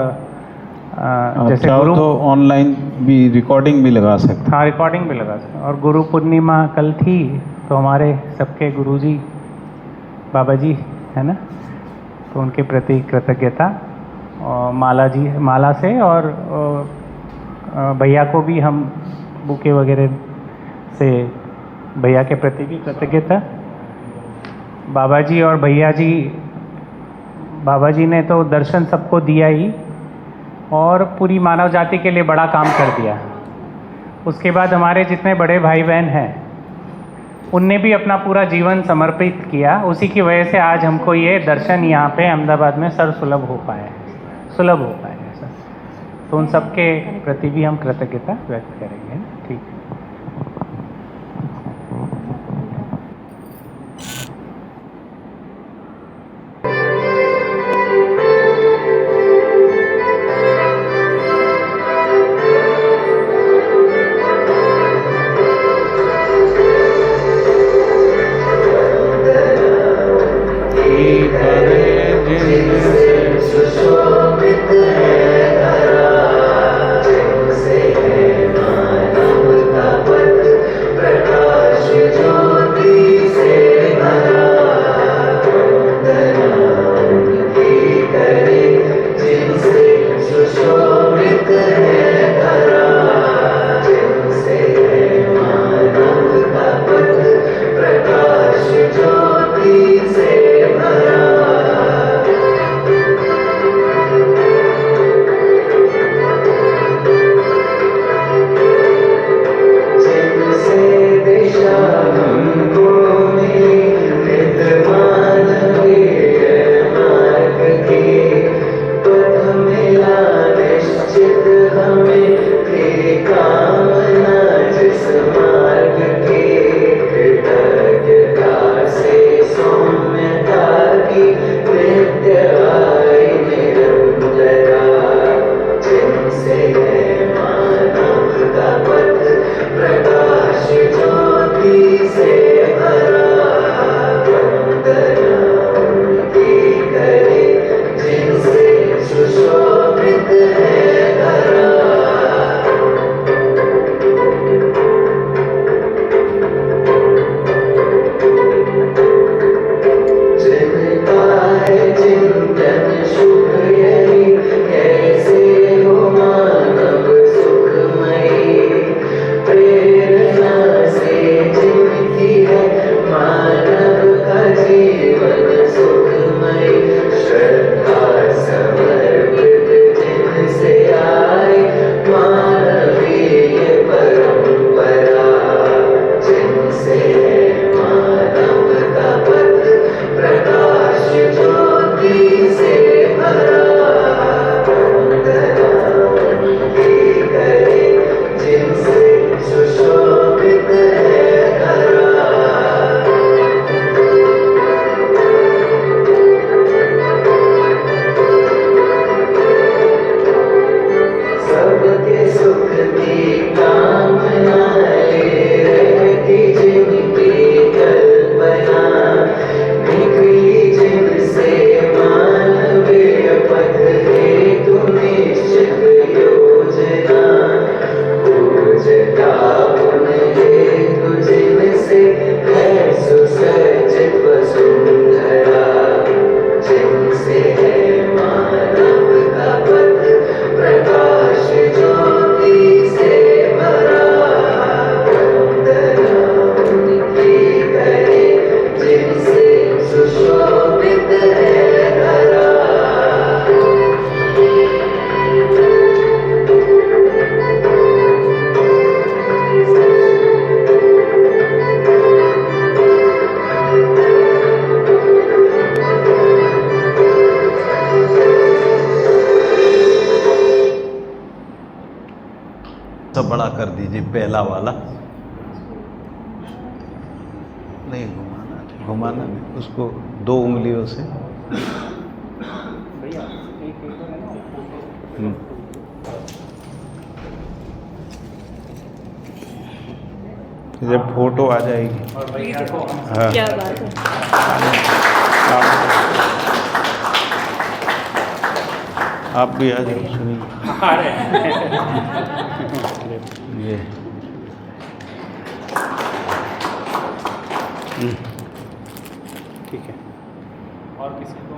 जैसे चाहो गुरु तो ऑनलाइन भी रिकॉर्डिंग भी लगा सकते हाँ रिकॉर्डिंग भी लगा सकते हैं। और गुरु पूर्णिमा कल थी तो हमारे सबके गुरुजी बाबा जी है ना, तो उनके प्रति कृतज्ञता और माला से, और भैया को भी हम बुके वगैरह से भैया के प्रति भी कृतज्ञता। बाबा जी और भैया जी, बाबा जी ने तो दर्शन सबको दिया ही और पूरी मानव जाति के लिए बड़ा काम कर दिया। उसके बाद हमारे जितने बड़े भाई बहन हैं उनने भी अपना पूरा जीवन समर्पित किया। उसी की वजह से आज हमको ये दर्शन यहाँ पे अहमदाबाद में सुलभ हो पाए सर। तो उन सबके प्रति भी हम कृतज्ञता व्यक्त करेंगे। ठीक है। सब बड़ा कर दीजिए पहला वाला। नहीं घुमाना नहीं, उसको 2 उंगलियों से। जब फोटो आ जाएगी। हाँ। क्या बात है। आप भी आ जाओ, सुनिए ये ठीक है। और किसी को?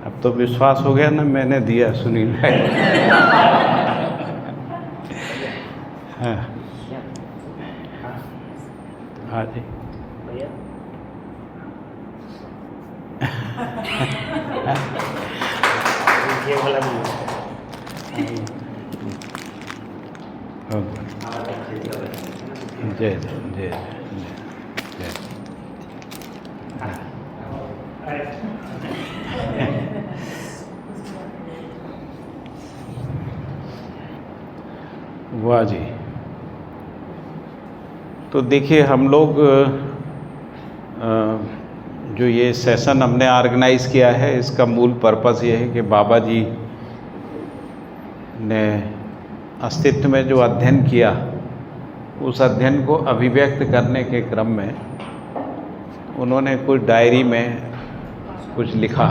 अब तो विश्वास हो गया ना, मैंने दिया सुनील भाई। हाँ हाँ जी ये वाला भी जय जय जय जय। वाह जी। तो देखिए हम लोग जो ये सेशन हमने ऑर्गेनाइज किया है, इसका मूल पर्पस ये है कि बाबा जी ने अस्तित्व में जो अध्ययन किया, उस अध्ययन को अभिव्यक्त करने के क्रम में उन्होंने कुछ डायरी में कुछ लिखा,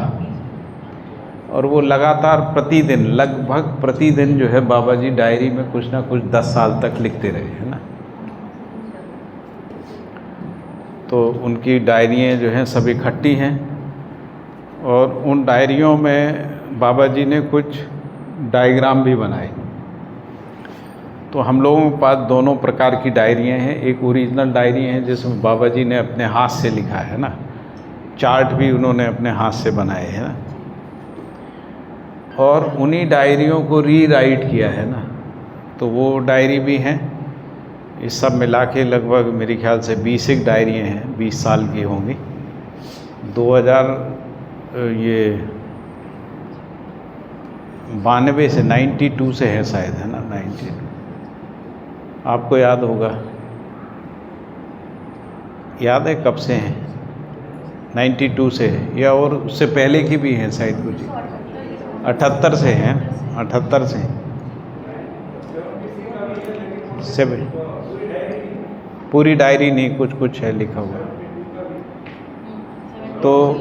और वो लगातार प्रतिदिन, लगभग प्रतिदिन जो है बाबा जी डायरी में कुछ ना कुछ 10 साल तक लिखते रहे, है ना। तो उनकी डायरियाँ जो हैं सब इकट्ठी हैं, और उन डायरियों में बाबा जी ने कुछ डायग्राम भी बनाए। तो हम लोगों के पास दोनों प्रकार की डायरियाँ हैं। एक ओरिजिनल डायरी है जिसमें बाबा जी ने अपने हाथ से लिखा है ना, चार्ट भी उन्होंने अपने हाथ से बनाए हैं ना, और उन्हीं डायरियों को रीराइट किया है ना, तो वो डायरी भी हैं। इस सब मिला के लगभग मेरे ख्याल से 20 एक डायरियाँ हैं, 20 साल की होंगी। 92 से 92 से है शायद, है ना, 92 आपको याद होगा, याद है कब से हैं? 92 से है, या और उससे पहले की भी हैं शायद कुछ, 78 से हैं, 78 से पूरी डायरी नहीं, कुछ कुछ है लिखा हुआ। तो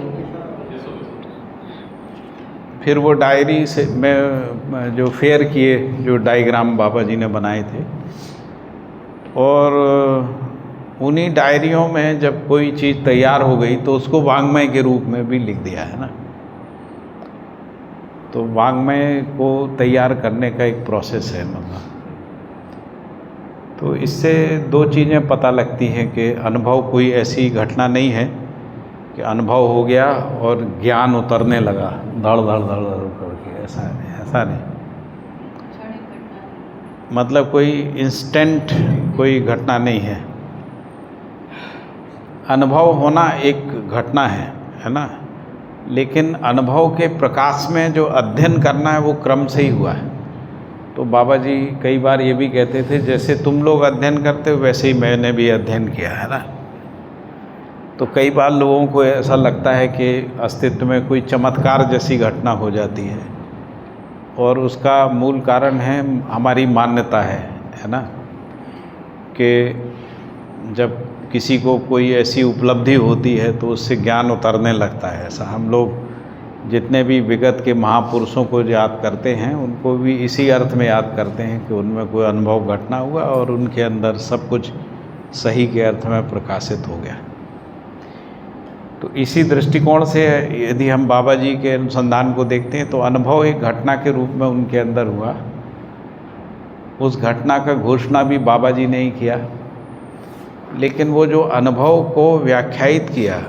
फिर वो डायरी से मैं जो फेयर किए, जो डायग्राम बाबा जी ने बनाए थे, और उन्हीं डायरियों में जब कोई चीज़ तैयार हो गई तो उसको वाङ्मय के रूप में भी लिख दिया है ना। तो वाङ्मय को तैयार करने का एक प्रोसेस है मतलब। तो इससे दो चीज़ें पता लगती हैं कि अनुभव कोई ऐसी घटना नहीं है कि अनुभव हो गया और ज्ञान उतरने लगा धड़ धड़ धड़ धड़ करके, ऐसा नहीं। मतलब कोई इंस्टेंट कोई घटना नहीं है। अनुभव होना एक घटना है ना, लेकिन अनुभव के प्रकाश में जो अध्ययन करना है वो क्रम से ही हुआ है। तो बाबा जी कई बार ये भी कहते थे, जैसे तुम लोग अध्ययन करते हो वैसे ही मैंने भी अध्ययन किया है ना। तो कई बार लोगों को ऐसा लगता है कि अस्तित्व में कोई चमत्कार जैसी घटना हो जाती है, और उसका मूल कारण है हमारी मान्यता है ना, कि जब किसी को कोई ऐसी उपलब्धि होती है तो उससे ज्ञान उतरने लगता है। ऐसा हम लोग जितने भी विगत के महापुरुषों को याद करते हैं, उनको भी इसी अर्थ में याद करते हैं कि उनमें कोई अनुभव घटना हुआ और उनके अंदर सब कुछ सही के अर्थ में प्रकाशित हो गया। तो इसी दृष्टिकोण से यदि हम बाबा जी के अनुसंधान को देखते हैं तो अनुभव एक घटना के रूप में उनके अंदर हुआ। उस घटना का घोषणा भी बाबा जी ने ही किया, लेकिन वो जो अनुभव को व्याख्यायित किया,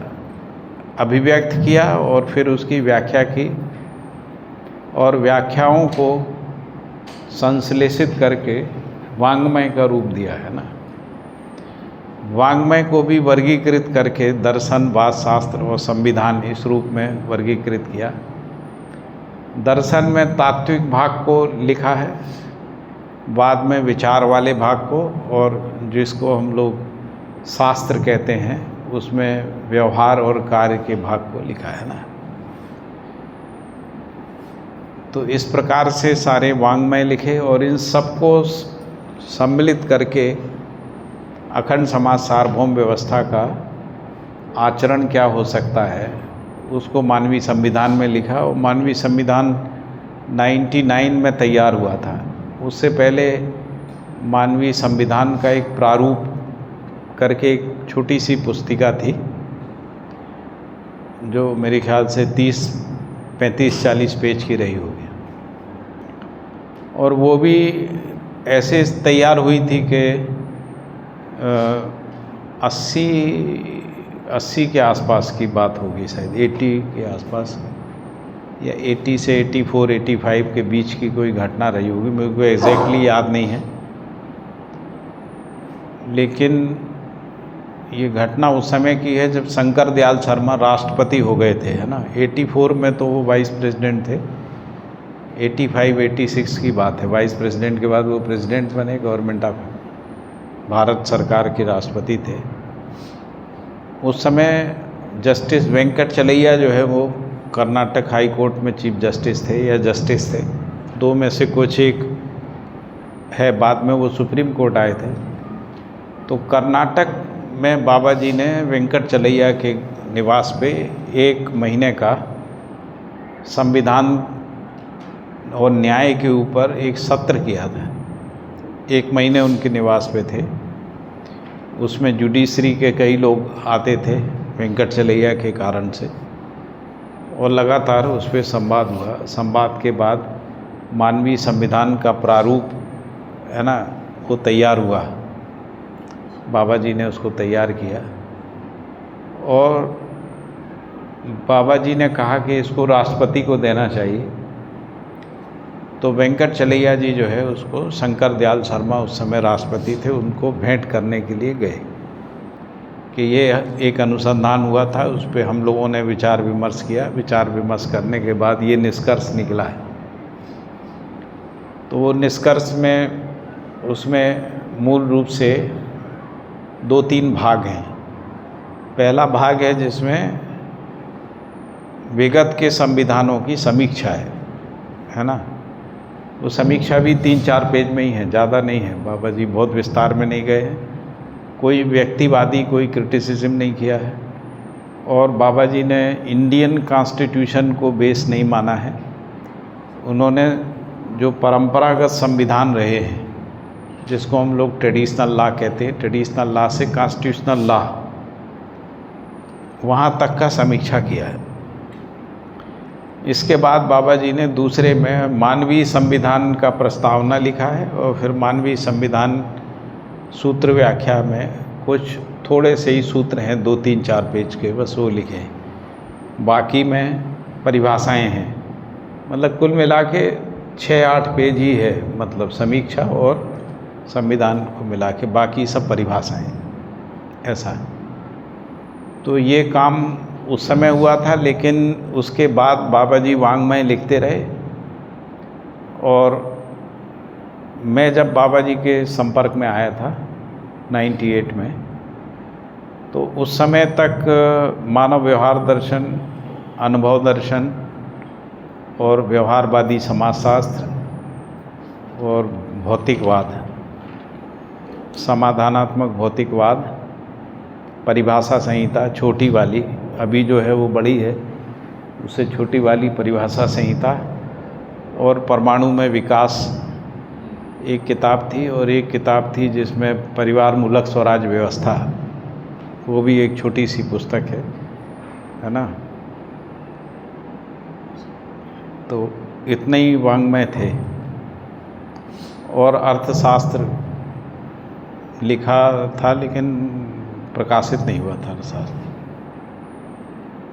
अभिव्यक्त किया और फिर उसकी व्याख्या की, और व्याख्याओं को संश्लेषित करके वाङ्मय का रूप दिया है ना। वाङ्मय को भी वर्गीकृत करके दर्शन, वादशास्त्र और संविधान इस रूप में वर्गीकृत किया। दर्शन में तात्विक भाग को लिखा है, बाद में विचार वाले भाग को, और जिसको हम लोग शास्त्र कहते हैं उसमें व्यवहार और कार्य के भाग को लिखा है ना। तो इस प्रकार से सारे वाङ्मय लिखे, और इन सबको सम्मिलित करके अखंड समाज सार्वभौम व्यवस्था का आचरण क्या हो सकता है उसको मानवीय संविधान में लिखा। और मानवीय संविधान 99 में तैयार हुआ था। उससे पहले मानवीय संविधान का एक प्रारूप करके एक छोटी सी पुस्तिका थी, जो मेरे ख्याल से 35-40 पेज की रही होगी, और वो भी ऐसे तैयार हुई थी कि 80 के आसपास की बात होगी, शायद 80 के आसपास, या 80 से 84-85 के बीच की कोई घटना रही होगी, मेरे को एग्जैक्टली याद नहीं है। लेकिन ये घटना उस समय की है जब शंकर दयाल शर्मा राष्ट्रपति हो गए थे, है ना। 84 में तो वो वाइस प्रेसिडेंट थे, 85-86 की बात है। वाइस प्रेसिडेंट के बाद वो प्रेसिडेंट बने, गवर्नमेंट ऑफ भारत सरकार के राष्ट्रपति थे। उस समय जस्टिस वेंकट चलैया जो है वो कर्नाटक हाई कोर्ट में चीफ जस्टिस थे या जस्टिस थे, दो में से कुछ एक है। बाद में वो सुप्रीम कोर्ट आए थे। तो कर्नाटक में बाबा जी ने वेंकट चलैया के निवास पे 1 महीने का संविधान और न्याय के ऊपर एक सत्र किया था। 1 महीने उनके निवास पे थे। उसमें जुडिशरी के कई लोग आते थे वेंकट चलैया के कारण से, और लगातार उस पर संवाद हुआ। संवाद के बाद मानवीय संविधान का प्रारूप, है ना, वो तैयार हुआ। बाबा जी ने उसको तैयार किया और बाबा जी ने कहा कि इसको राष्ट्रपति को देना चाहिए। तो वेंकट चलैया जी जो है उसको, शंकर दयाल शर्मा उस समय राष्ट्रपति थे, उनको भेंट करने के लिए गए कि ये एक अनुसंधान हुआ था, उस पर हम लोगों ने विचार विमर्श किया। विचार विमर्श करने के बाद ये निष्कर्ष निकला है। तो वो निष्कर्ष में, उसमें मूल रूप से 2-3 भाग हैं। पहला भाग है जिसमें विगत के संविधानों की समीक्षा है ना। वो समीक्षा भी 3-4 पेज में ही है, ज़्यादा नहीं है। बाबा जी बहुत विस्तार में नहीं गए हैं, कोई व्यक्तिवादी कोई क्रिटिसिज्म नहीं किया है, और बाबा जी ने इंडियन कॉन्स्टिट्यूशन को बेस नहीं माना है। उन्होंने जो परंपरागत संविधान रहे हैं, जिसको हम लोग ट्रेडिशनल लॉ कहते हैं, ट्रेडिशनल लॉ से कॉन्स्टिट्यूशनल लॉ, वहाँ तक का समीक्षा किया है। इसके बाद बाबा जी ने दूसरे में मानवीय संविधान का प्रस्तावना लिखा है, और फिर मानवीय संविधान सूत्र व्याख्या में कुछ थोड़े से ही सूत्र हैं, 2-3-4 पेज के, बस वो लिखे हैं। बाकी में परिभाषाएं हैं। मतलब कुल मिला के 6-8 पेज ही है, मतलब समीक्षा और संविधान को मिला के, बाकी सब परिभाषाएं, ऐसा। तो ये काम उस समय हुआ था, लेकिन उसके बाद बाबा जी वाङ्मय लिखते रहे। और मैं जब बाबा जी के संपर्क में आया था 98 में, तो उस समय तक मानव व्यवहार दर्शन, अनुभव दर्शन और व्यवहारवादी समाजशास्त्र और भौतिकवाद, समाधानात्मक भौतिकवाद, परिभाषा संहिता छोटी वाली, अभी जो है वो बड़ी है, उससे छोटी वाली परिभाषा संहिता, और परमाणु में विकास एक किताब थी, और एक किताब थी जिसमें परिवार मूलक स्वराज व्यवस्था, वो भी एक छोटी सी पुस्तक है ना। तो इतने ही वाङ्मय थे। और अर्थशास्त्र लिखा था, लेकिन प्रकाशित नहीं हुआ था अर्थशास्त्र।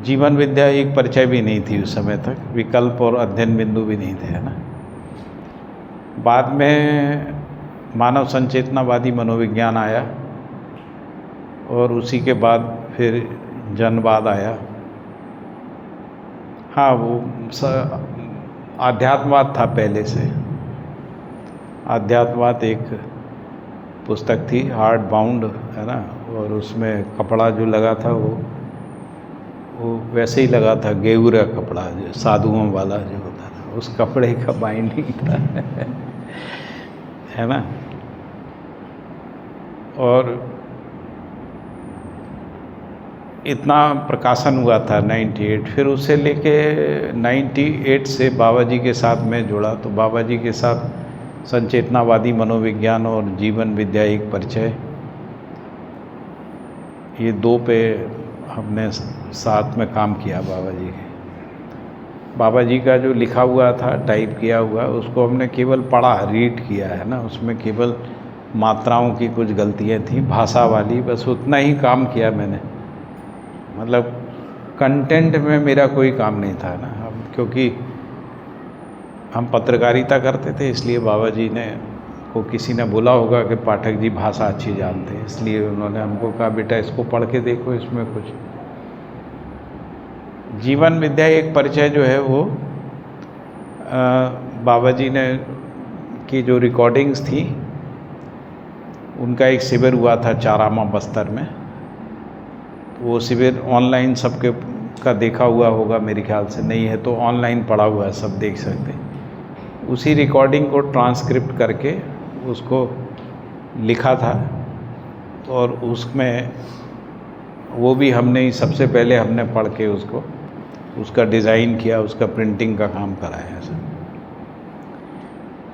जीवन विद्या एक परिचय भी नहीं थी उस समय तक, विकल्प और अध्ययन बिंदु भी नहीं थे, है ना। बाद में मानव संचेतनावादी मनोविज्ञान आया, और उसी के बाद फिर जनवाद आया। हाँ, वो आध्यात्मवाद था पहले से। आध्यात्मवाद एक पुस्तक थी, हार्ड बाउंड, है ना, और उसमें कपड़ा जो लगा था वो वैसे ही लगा था, गेहूं का कपड़ा, जो साधुओं वाला जो होता था, उस कपड़े का बाइंडिंग था है ना। और इतना प्रकाशन हुआ था 98। फिर उससे लेके 98 से बाबा जी के साथ मैं जुड़ा, तो बाबा जी के साथ संचेतनावादी मनोविज्ञान और जीवन विद्या एक परिचय, ये 2 पे हमने साथ में काम किया बाबा जी के। बाबा जी का जो लिखा हुआ था, टाइप किया हुआ, उसको हमने केवल पढ़ा, रीड किया है ना, उसमें केवल मात्राओं की कुछ गलतियाँ थी भाषा वाली, बस उतना ही काम किया मैंने। मतलब कंटेंट में मेरा कोई काम नहीं था ना, क्योंकि हम पत्रकारिता करते थे, इसलिए बाबा जी ने को किसी ने बोला होगा कि पाठक जी भाषा अच्छी जानते हैं, इसलिए उन्होंने हमको कहा बेटा इसको पढ़ के देखो, इसमें कुछ। जीवन विद्या एक परिचय जो है वो बाबा जी ने की जो रिकॉर्डिंग्स थी, उनका एक शिविर हुआ था चारामा बस्तर में। वो शिविर ऑनलाइन सबके का देखा हुआ होगा, मेरे ख्याल से नहीं है तो ऑनलाइन पड़ा हुआ है, सब देख सकते हैं। उसी रिकॉर्डिंग को ट्रांसक्रिप्ट करके उसको लिखा था, और उसमें वो भी हमने ही सबसे पहले हमने पढ़ के उसका डिज़ाइन किया, उसका प्रिंटिंग का काम कराया सब।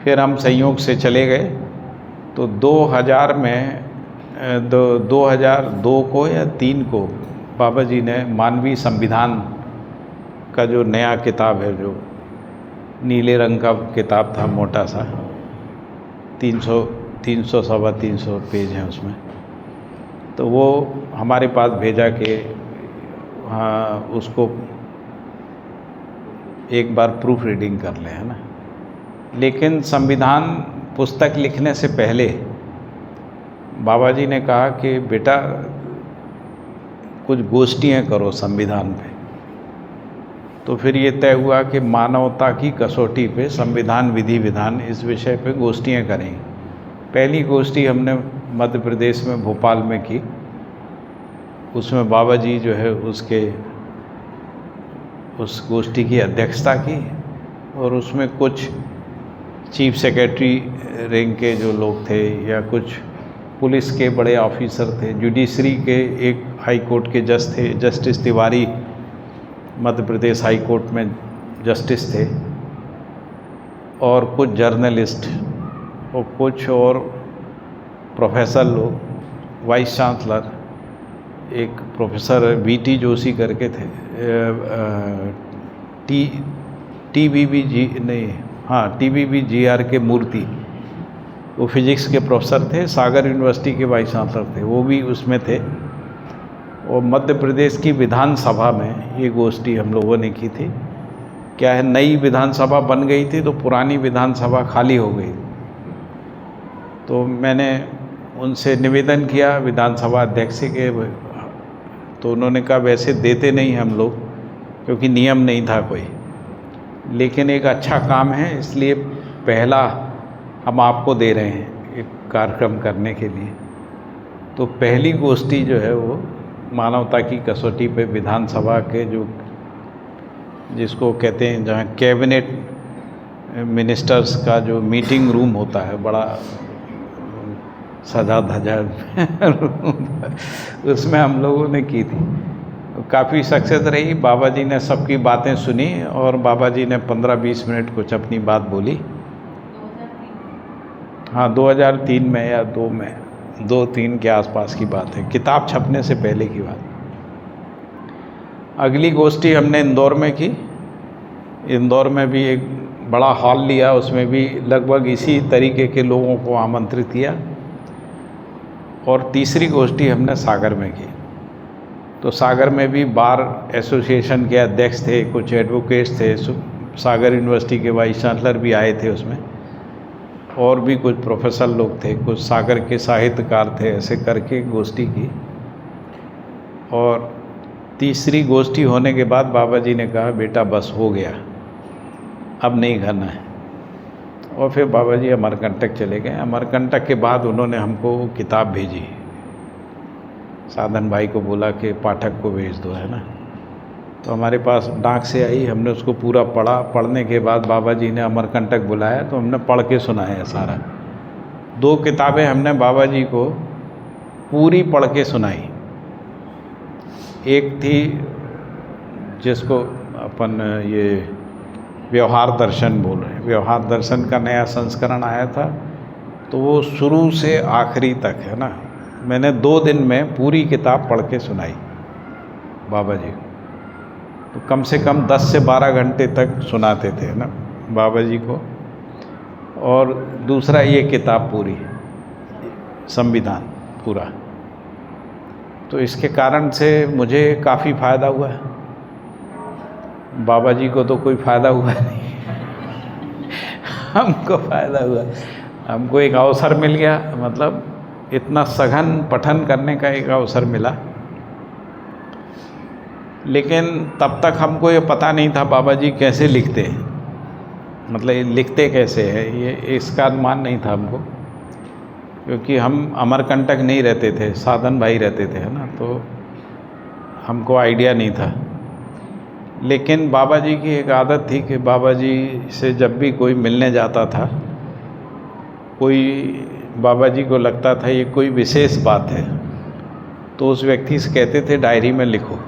फिर हम संयोग से चले गए, तो 2000 में 2002 को या 3 को बाबा जी ने मानवीय संविधान का जो नया किताब है, जो नीले रंग का किताब था, मोटा सा, 300 सवा 300 पेज हैं उसमें, तो वो हमारे पास भेजा कि हाँ उसको एक बार प्रूफ रीडिंग कर लें, है ना। लेकिन संविधान पुस्तक लिखने से पहले बाबा जी ने कहा कि बेटा कुछ गोष्ठियाँ करो संविधान पे। तो फिर ये तय हुआ कि मानवता की कसौटी पे संविधान विधि विधान इस विषय पे गोष्ठियाँ करेंगे। पहली गोष्ठी हमने मध्य प्रदेश में भोपाल में की, उसमें बाबा जी जो है उस गोष्ठी की अध्यक्षता की, और उसमें कुछ चीफ सेक्रेटरी रैंक के जो लोग थे, या कुछ पुलिस के बड़े ऑफिसर थे, जुडिशरी के एक हाई कोर्ट के जज थे, justice Tiwari Madhya Pradesh high court में जस्टिस थे, और कुछ जर्नलिस्ट और कुछ और प्रोफेसर लोग, वाइस चांसलर एक प्रोफेसर VT जोशी करके थे, TBB GR के मूर्ति, वो फिजिक्स के प्रोफेसर थे, सागर यूनिवर्सिटी के वाइस चांसलर थे, वो भी उसमें थे। और मध्य प्रदेश की विधानसभा में ये गोष्ठी हम लोगों ने की थी। क्या है, नई विधानसभा बन गई थी तो पुरानी विधानसभा खाली हो गई, तो मैंने उनसे निवेदन किया विधानसभा अध्यक्ष के, तो उन्होंने कहा वैसे देते नहीं हम लोग, क्योंकि नियम नहीं था कोई, लेकिन एक अच्छा काम है इसलिए पहला हम आपको दे रहे हैं एक कार्यक्रम करने के लिए। तो पहली गोष्ठी जो है वो मानवता की कसौटी पे विधानसभा के जो जिसको कहते हैं, जहाँ कैबिनेट मिनिस्टर्स का जो मीटिंग रूम होता है, बड़ा सजा धजा उसमें हम लोगों ने की थी। काफ़ी सक्सेस रही। बाबा जी ने सबकी बातें सुनी और बाबा जी ने 15-20 मिनट कुछ अपनी बात बोली। हाँ, 2003 में या 2-3 के आसपास की बात है, किताब छपने से पहले की बात। अगली गोष्ठी हमने इंदौर में की। इंदौर में भी एक बड़ा हॉल लिया, उसमें भी लगभग इसी तरीके के लोगों को आमंत्रित किया। और तीसरी गोष्ठी हमने सागर में की। तो सागर में भी बार एसोसिएशन के अध्यक्ष थे, कुछ एडवोकेट्स थे, सागर यूनिवर्सिटी के वाइस चांसलर भी आए थे उसमें, और भी कुछ प्रोफेसर लोग थे, कुछ सागर के साहित्यकार थे, ऐसे करके गोष्ठी की। और तीसरी गोष्ठी होने के बाद बाबा जी ने कहा बेटा बस हो गया, अब नहीं करना है। और फिर बाबा जी अमरकंटक चले गए। अमरकंटक के बाद उन्होंने हमको किताब भेजी, साधन भाई को बोला कि पाठक को भेज दो, है ना। तो हमारे पास डाक से आई, हमने उसको पूरा पढ़ा। पढ़ने के बाद बाबा जी ने अमरकंटक बुलाया तो हमने पढ़ के सुनाया सारा। 2 किताबें हमने बाबा जी को पूरी पढ़ के सुनाई। एक थी जिसको अपन ये व्यवहार दर्शन बोल रहे हैं, व्यवहार दर्शन का नया संस्करण आया था, तो वो शुरू से आखिरी तक है ना, मैंने 2 दिन में पूरी किताब पढ़ के सुनाई बाबा जी। तो कम से कम 10 से 12 घंटे तक सुनाते थे ना बाबा जी को। और दूसरा ये किताब पूरी, संविधान पूरा, तो इसके कारण से मुझे काफ़ी फ़ायदा हुआ है। बाबा जी को तो कोई फ़ायदा हुआ नहीं हमको फ़ायदा हुआ, हमको एक अवसर मिल गया, मतलब इतना सघन पठन करने का एक अवसर मिला। लेकिन तब तक हमको ये पता नहीं था बाबा जी कैसे लिखते हैं, मतलब ये लिखते कैसे हैं, ये इसका अनुमान नहीं था हमको, क्योंकि हम अमरकंटक नहीं रहते थे, साधन भाई रहते थे, है ना, तो हमको आइडिया नहीं था। लेकिन बाबा जी की एक आदत थी कि बाबा जी से जब भी कोई मिलने जाता था, कोई बाबा जी को लगता था ये कोई विशेष बात है, तो उस व्यक्ति से कहते थे डायरी में लिखो।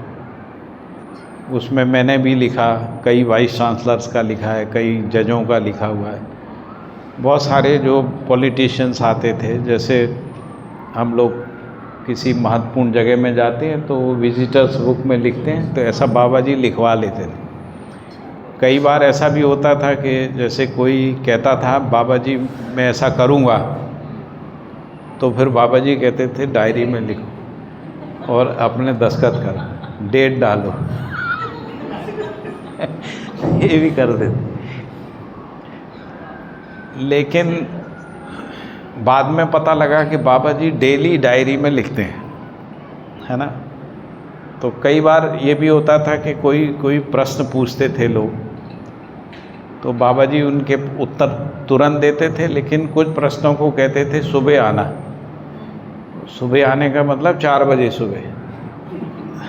उसमें मैंने भी लिखा, कई वाइस चांसलर्स का लिखा है, कई जजों का लिखा हुआ है, बहुत सारे जो पॉलिटिशियंस आते थे, जैसे हम लोग किसी महत्वपूर्ण जगह में जाते हैं तो वो विजिटर्स बुक में लिखते हैं, तो ऐसा बाबा जी लिखवा लेते थे। कई बार ऐसा भी होता था कि जैसे कोई कहता था बाबा जी मैं ऐसा करूँगा, तो फिर बाबा जी कहते थे डायरी में लिखो और अपने दस्तखत करो, डेट डालो ये भी कर देते। लेकिन बाद में पता लगा कि बाबा जी डेली डायरी में लिखते हैं, है ना। तो कई बार ये भी होता था कि कोई प्रश्न पूछते थे लोग, तो बाबा जी उनके उत्तर तुरंत देते थे, लेकिन कुछ प्रश्नों को कहते थे सुबह आना। सुबह आने का मतलब 4 बजे सुबह,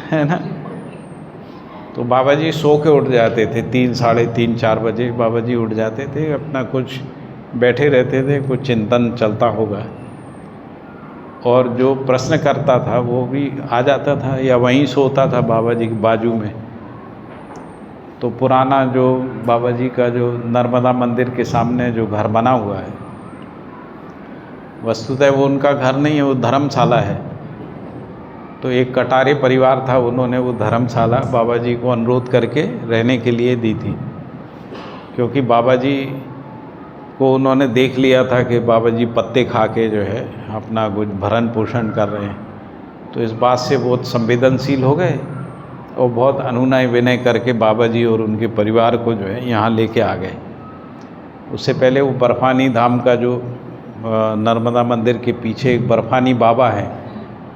है ना। तो बाबा जी सो के उठ जाते थे, 3, साढ़े 3, 4 बजे बाबा जी उठ जाते थे, अपना कुछ बैठे रहते थे, कुछ चिंतन चलता होगा, और जो प्रश्न करता था वो भी आ जाता था या वहीं सोता था बाबा जी के बाजू में। तो पुराना जो बाबा जी का जो नर्मदा मंदिर के सामने जो घर बना हुआ है, वस्तुतः वो उनका घर नहीं है, वो धर्मशाला है। तो एक कटारे परिवार था, उन्होंने वो धर्मशाला बाबा जी को अनुरोध करके रहने के लिए दी थी, क्योंकि बाबा जी को उन्होंने देख लिया था कि बाबा जी पत्ते खा के जो है अपना कुछ भरण पोषण कर रहे हैं, तो इस बात से बहुत संवेदनशील हो गए और बहुत अनुनय विनय करके बाबा जी और उनके परिवार को जो है यहाँ लेके आ गए। उससे पहले वो बर्फानी धाम का जो नर्मदा मंदिर के पीछे एक बर्फानी बाबा है,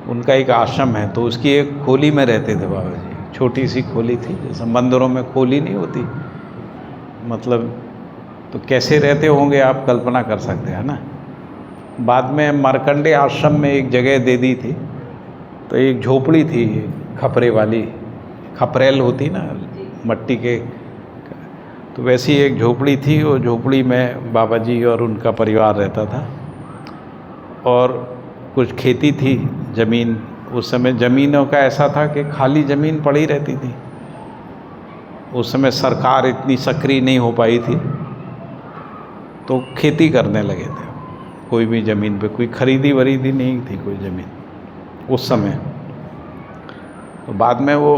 उनका एक आश्रम है, तो उसकी एक खोली में रहते थे बाबा जी। छोटी सी खोली थी, जैसे मंदिरों में खोली नहीं होती, मतलब तो कैसे रहते होंगे आप कल्पना कर सकते हैं ना। बाद में मार्कंडे आश्रम में एक जगह दे दी थी, तो एक झोपड़ी थी खपरे वाली, खपरेल होती ना मट्टी के, तो वैसी एक झोपड़ी थी। वो झोपड़ी में बाबा जी और उनका परिवार रहता था, और कुछ खेती थी, ज़मीन। उस समय ज़मीनों का ऐसा था कि खाली ज़मीन पड़ी रहती थी। उस समय सरकार इतनी सक्रिय नहीं हो पाई थी, तो खेती करने लगे थे। कोई भी ज़मीन पे कोई खरीदी वरीदी नहीं थी कोई ज़मीन उस समय। तो बाद में वो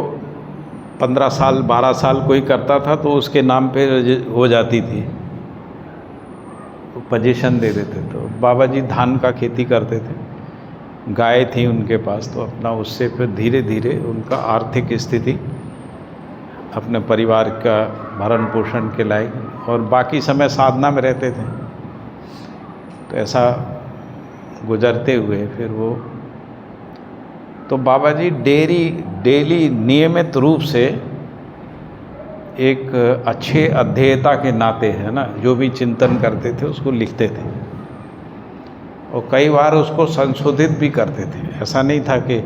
15 साल 12 साल कोई करता था तो उसके नाम पे हो जाती थी, तो पोजीशन दे देते। तो बाबा जी धान का खेती करते थे, गाय थी उनके पास, तो अपना उससे फिर धीरे धीरे उनका आर्थिक स्थिति अपने परिवार का भरण पोषण के लायक, और बाकी समय साधना में रहते थे। तो ऐसा गुजरते हुए फिर वो, तो बाबा जी डेली नियमित रूप से एक अच्छे अध्येता के नाते, है ना, जो भी चिंतन करते थे उसको लिखते थे, और कई बार उसको संशोधित भी करते थे। ऐसा नहीं था कि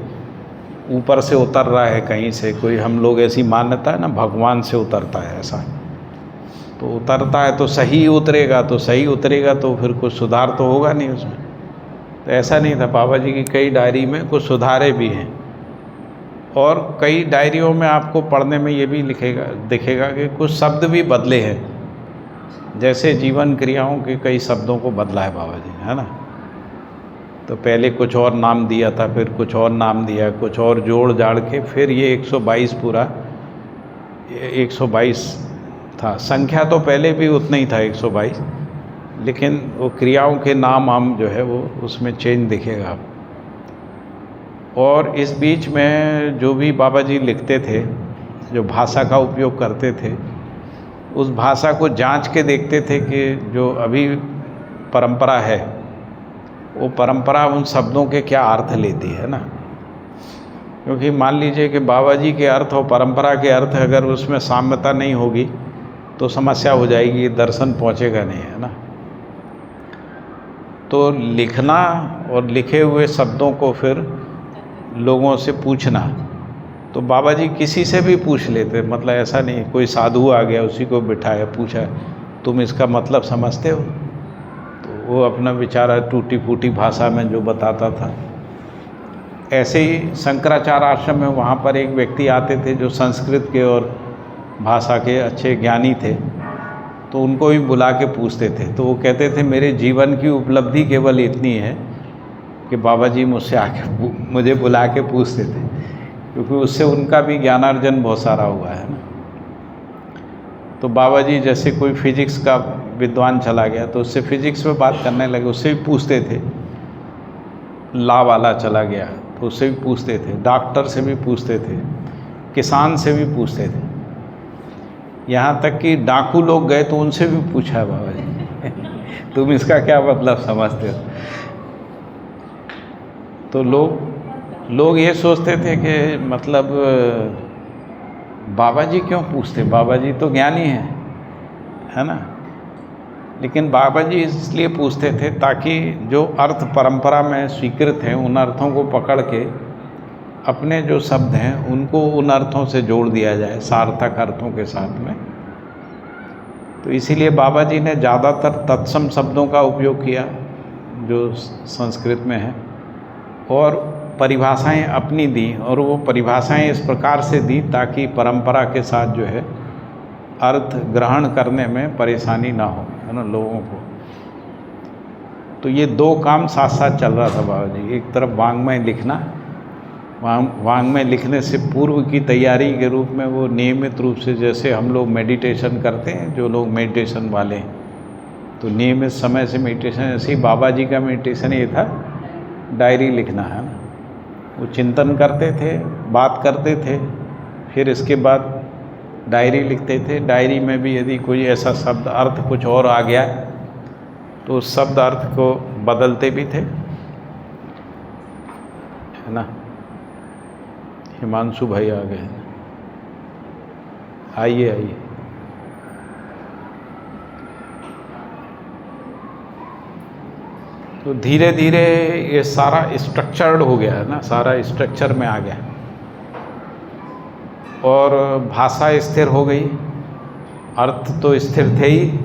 ऊपर से उतर रहा है कहीं से, कोई हम लोग ऐसी मान्यता है ना भगवान से उतरता है, ऐसा तो उतरता है तो सही उतरेगा, तो सही उतरेगा तो फिर कुछ सुधार तो होगा नहीं उसमें। तो ऐसा नहीं था, बाबा जी की कई डायरी में कुछ सुधारे भी हैं, और कई डायरियों में आपको पढ़ने में ये भी दिखेगा कि कुछ शब्द भी बदले हैं, जैसे जीवन क्रियाओं के कई शब्दों को बदला है बाबा जी, है ना। तो पहले कुछ और नाम दिया था, फिर कुछ और नाम दिया, कुछ और जोड़ जाड़ के फिर ये 122 पूरा 122 था। संख्या तो पहले भी उतना ही था 122, लेकिन वो क्रियाओं के नाम हम जो है वो उसमें चेंज दिखेगा। और इस बीच में जो भी बाबा जी लिखते थे, जो भाषा का उपयोग करते थे, उस भाषा को जांच के देखते थे कि जो अभी परंपरा है वो परंपरा उन शब्दों के क्या अर्थ लेती है ना। क्योंकि मान लीजिए कि बाबा जी के अर्थ और परंपरा के अर्थ अगर उसमें साम्यता नहीं होगी तो समस्या हो जाएगी, दर्शन पहुंचेगा नहीं, है ना। तो लिखना और लिखे हुए शब्दों को फिर लोगों से पूछना, तो बाबा जी किसी से भी पूछ लेते, मतलब ऐसा नहीं कोई साधु आ गया उसी को बिठाया पूछा तुम इसका मतलब समझते हो, तो वो अपना बेचारा टूटी फूटी भाषा में जो बताता था। ऐसे ही शंकराचार्य आश्रम में वहाँ पर एक व्यक्ति आते थे जो संस्कृत के और भाषा के अच्छे ज्ञानी थे, तो उनको भी बुला के पूछते थे। तो वो कहते थे मेरे जीवन की उपलब्धि केवल इतनी है कि बाबा जी मुझसे आके मुझे बुला के पूछते थे, क्योंकि उससे उनका भी ज्ञानार्जन बहुत सारा हुआ है ना। तो बाबा जी जैसे कोई फिजिक्स का विद्वान चला गया तो उससे फिजिक्स में बात करने लगे, उससे भी पूछते थे। ला वाला चला गया तो उससे भी पूछते थे, डॉक्टर से भी पूछते थे, किसान से भी पूछते थे, यहाँ तक कि डाकू लोग गए तो उनसे भी पूछा है बाबा जी तुम इसका क्या मतलब समझते हो। तो लोग ये सोचते थे कि मतलब बाबा जी क्यों पूछते, बाबा जी तो ज्ञानी है ना। लेकिन बाबा जी इसलिए पूछते थे ताकि जो अर्थ परंपरा में स्वीकृत हैं उन अर्थों को पकड़ के अपने जो शब्द हैं उनको उन अर्थों से जोड़ दिया जाए, सार्थक अर्थों के साथ में। तो इसीलिए बाबा जी ने ज़्यादातर तत्सम शब्दों का उपयोग किया जो संस्कृत में है, और परिभाषाएं अपनी दी, और वो परिभाषाएं इस प्रकार से दी ताकि परंपरा के साथ जो है अर्थ ग्रहण करने में परेशानी ना हो, है ना, लोगों को। तो ये दो काम साथ साथ चल रहा था बाबा जी। एक तरफ वाङ्मय लिखना, वाङ्मय लिखने से पूर्व की तैयारी के रूप में वो नियमित रूप से, जैसे हम लोग मेडिटेशन करते हैं, जो लोग मेडिटेशन वाले हैं तो नियमित समय से मेडिटेशन, ऐसे ही बाबा जी का मेडिटेशन ये था डायरी लिखना, है ना। वो चिंतन करते थे, बात करते थे, फिर इसके बाद डायरी लिखते थे। डायरी में भी यदि कोई ऐसा शब्द अर्थ कुछ और आ गया तो उस शब्द अर्थ को बदलते भी थे, है ना। हिमांशु भाई आ गए, आइए आइए। तो धीरे धीरे ये सारा स्ट्रक्चर्ड हो गया है ना, सारा स्ट्रक्चर में आ गया, और भाषा स्थिर हो गई। अर्थ तो स्थिर थे ही,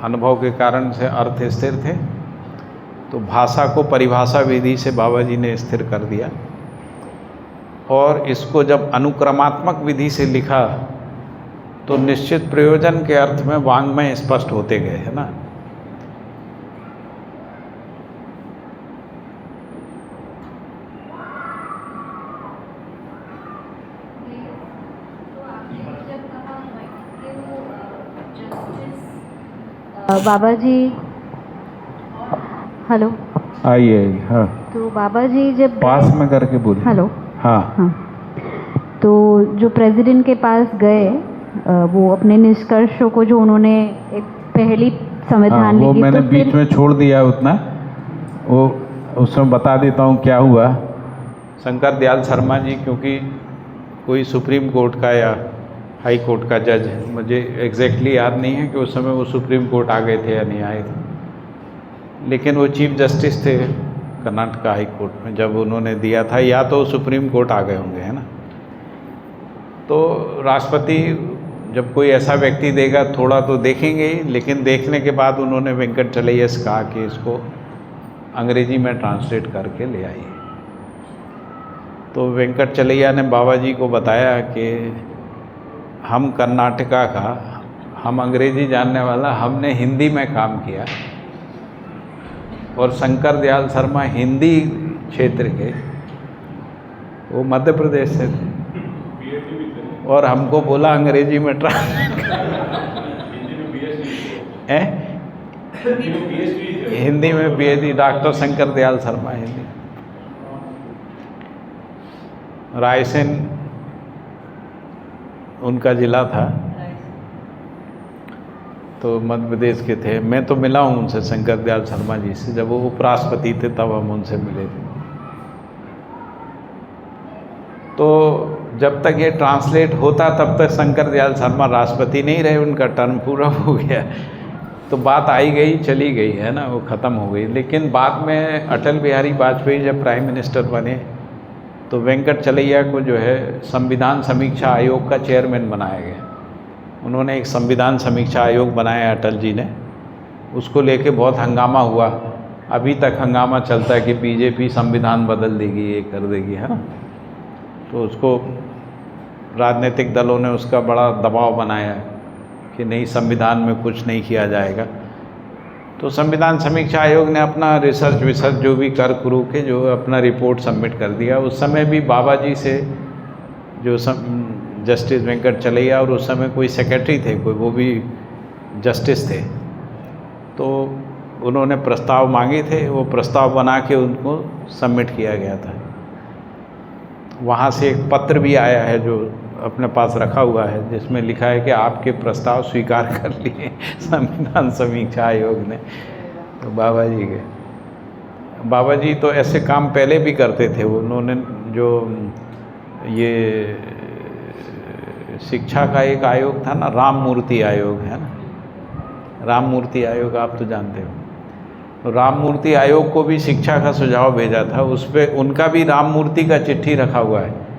अनुभव के कारण से अर्थ स्थिर थे, तो भाषा को परिभाषा विधि से बाबा जी ने स्थिर कर दिया। और इसको जब अनुक्रमात्मक विधि से लिखा तो निश्चित प्रयोजन के अर्थ में वाङ्मय स्पष्ट होते गए, है ना। बाबा जी, हेलो, आइए आइए। हाँ, तो बाबा जी जब पास में करके बोलिए। हेलो, हाँ, तो जो प्रेसिडेंट के पास गए, वो अपने निष्कर्षों को जो उन्होंने एक पहली संविधान वो लिखी, मैंने तो बीच में छोड़ दिया उतना, वो उसमें बता देता हूँ क्या हुआ। शंकर दयाल शर्मा जी, क्योंकि कोई सुप्रीम कोर्ट का या हाई कोर्ट का जज है, मुझे एग्जैक्टली याद नहीं है कि उस समय वो सुप्रीम कोर्ट आ गए थे या नहीं आए थे, लेकिन वो चीफ जस्टिस थे कर्नाटक हाई कोर्ट में जब उन्होंने दिया था, या तो सुप्रीम कोर्ट आ गए होंगे, है ना। तो राष्ट्रपति जब कोई ऐसा व्यक्ति देगा थोड़ा तो देखेंगे ही, लेकिन देखने के बाद उन्होंने वेंकटचलैया से कहा कि इसको अंग्रेजी में ट्रांसलेट करके ले आइए। तो वेंकट चलैया ने बाबा जी को बताया कि हम कर्नाटका का, हम अंग्रेजी जानने वाला, हमने हिंदी में काम किया और शंकर दयाल शर्मा हिंदी क्षेत्र के, वो मध्य प्रदेश से थे और हमको बोला अंग्रेजी में हिंदी में पीएचडी, डॉक्टर शंकर दयाल शर्मा हिंदी। रायसेन उनका जिला था, तो मध्य प्रदेश के थे। मैं तो मिला हूँ उनसे, शंकर दयाल शर्मा जी से, जब वो उपराष्ट्रपति थे तब हम उनसे मिले थे। तो जब तक ये ट्रांसलेट होता तब तक शंकर दयाल शर्मा राष्ट्रपति नहीं रहे, उनका टर्म पूरा हो गया। तो बात आई गई चली गई है ना, वो ख़त्म हो गई। लेकिन बाद में अटल बिहारी वाजपेयी जब प्राइम मिनिस्टर बने तो वेंकट चलैया को जो है संविधान समीक्षा आयोग का चेयरमैन बनाया गया। उन्होंने एक संविधान समीक्षा आयोग बनाया अटल जी ने, उसको लेके बहुत हंगामा हुआ। अभी तक हंगामा चलता है कि बीजेपी संविधान बदल देगी, ये कर देगी, है ना। तो उसको राजनीतिक दलों ने उसका बड़ा दबाव बनाया कि नहीं, संविधान में कुछ नहीं किया जाएगा। तो संविधान समीक्षा आयोग ने अपना रिसर्च जो भी कर करू के जो अपना रिपोर्ट सबमिट कर दिया। उस समय भी बाबा जी से जो जस्टिस वेंकट चलैया, और उस समय कोई सेक्रेटरी थे, कोई वो भी जस्टिस थे, तो उन्होंने प्रस्ताव मांगे थे। वो प्रस्ताव बना के उनको सबमिट किया गया था। वहाँ से एक पत्र भी आया है जो अपने पास रखा हुआ है, जिसमें लिखा है कि आपके प्रस्ताव स्वीकार कर लिए संविधान समीक्षा आयोग ने। तो बाबा जी तो ऐसे काम पहले भी करते थे। उन्होंने जो ये शिक्षा का एक आयोग था ना, राम मूर्ति आयोग, है ना, राम मूर्ति आयोग आप तो जानते हो। तो राम मूर्ति आयोग को भी शिक्षा का सुझाव भेजा था। उस पर उनका भी राम मूर्ति का चिट्ठी रखा हुआ है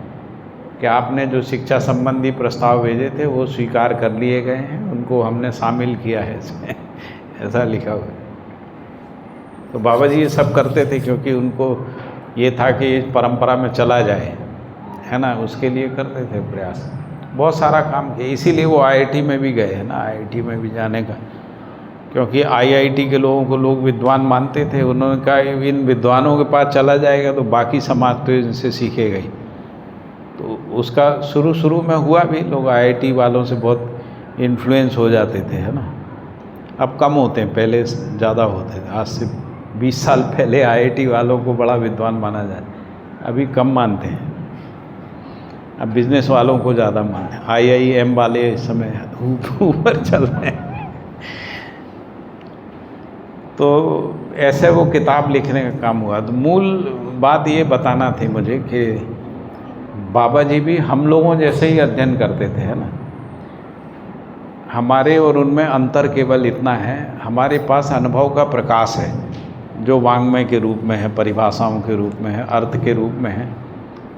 कि आपने जो शिक्षा संबंधी प्रस्ताव भेजे थे वो स्वीकार कर लिए गए हैं, उनको हमने शामिल किया है इसमें, ऐसा लिखा हुआ है। तो बाबा जी ये सब करते थे क्योंकि उनको ये था कि इस परंपरा में चला जाए, है ना, उसके लिए करते थे प्रयास। बहुत सारा काम किया, इसीलिए वो आईआईटी में भी गए हैं ना, आईआईटी में भी जाने का, क्योंकि आईआईटी के लोगों को लोग विद्वान मानते थे। उन्होंने कहा इन विद्वानों के पास चला जाएगा तो बाकी समाज तो इनसे सीखेगा ही। तो उसका शुरू में हुआ भी, लोग आईआईटी वालों से बहुत इन्फ्लुएंस हो जाते थे, है ना। अब कम होते हैं, पहले ज़्यादा होते थे। आज से 20 साल पहले आईआईटी वालों को बड़ा विद्वान माना जाए, अभी कम मानते हैं। अब बिजनेस वालों को ज़्यादा मानते हैं। आईआईएम वाले इस समय ऊपर चल रहे हैं। तो ऐसे वो किताब लिखने का काम हुआ। तो मूल बात ये बताना थी मुझे कि बाबा जी भी हम लोगों जैसे ही अध्ययन करते थे, है ना। हमारे और उनमें अंतर केवल इतना है, हमारे पास अनुभव का प्रकाश है जो वांग्मय के रूप में है, परिभाषाओं के रूप में है, अर्थ के रूप में है।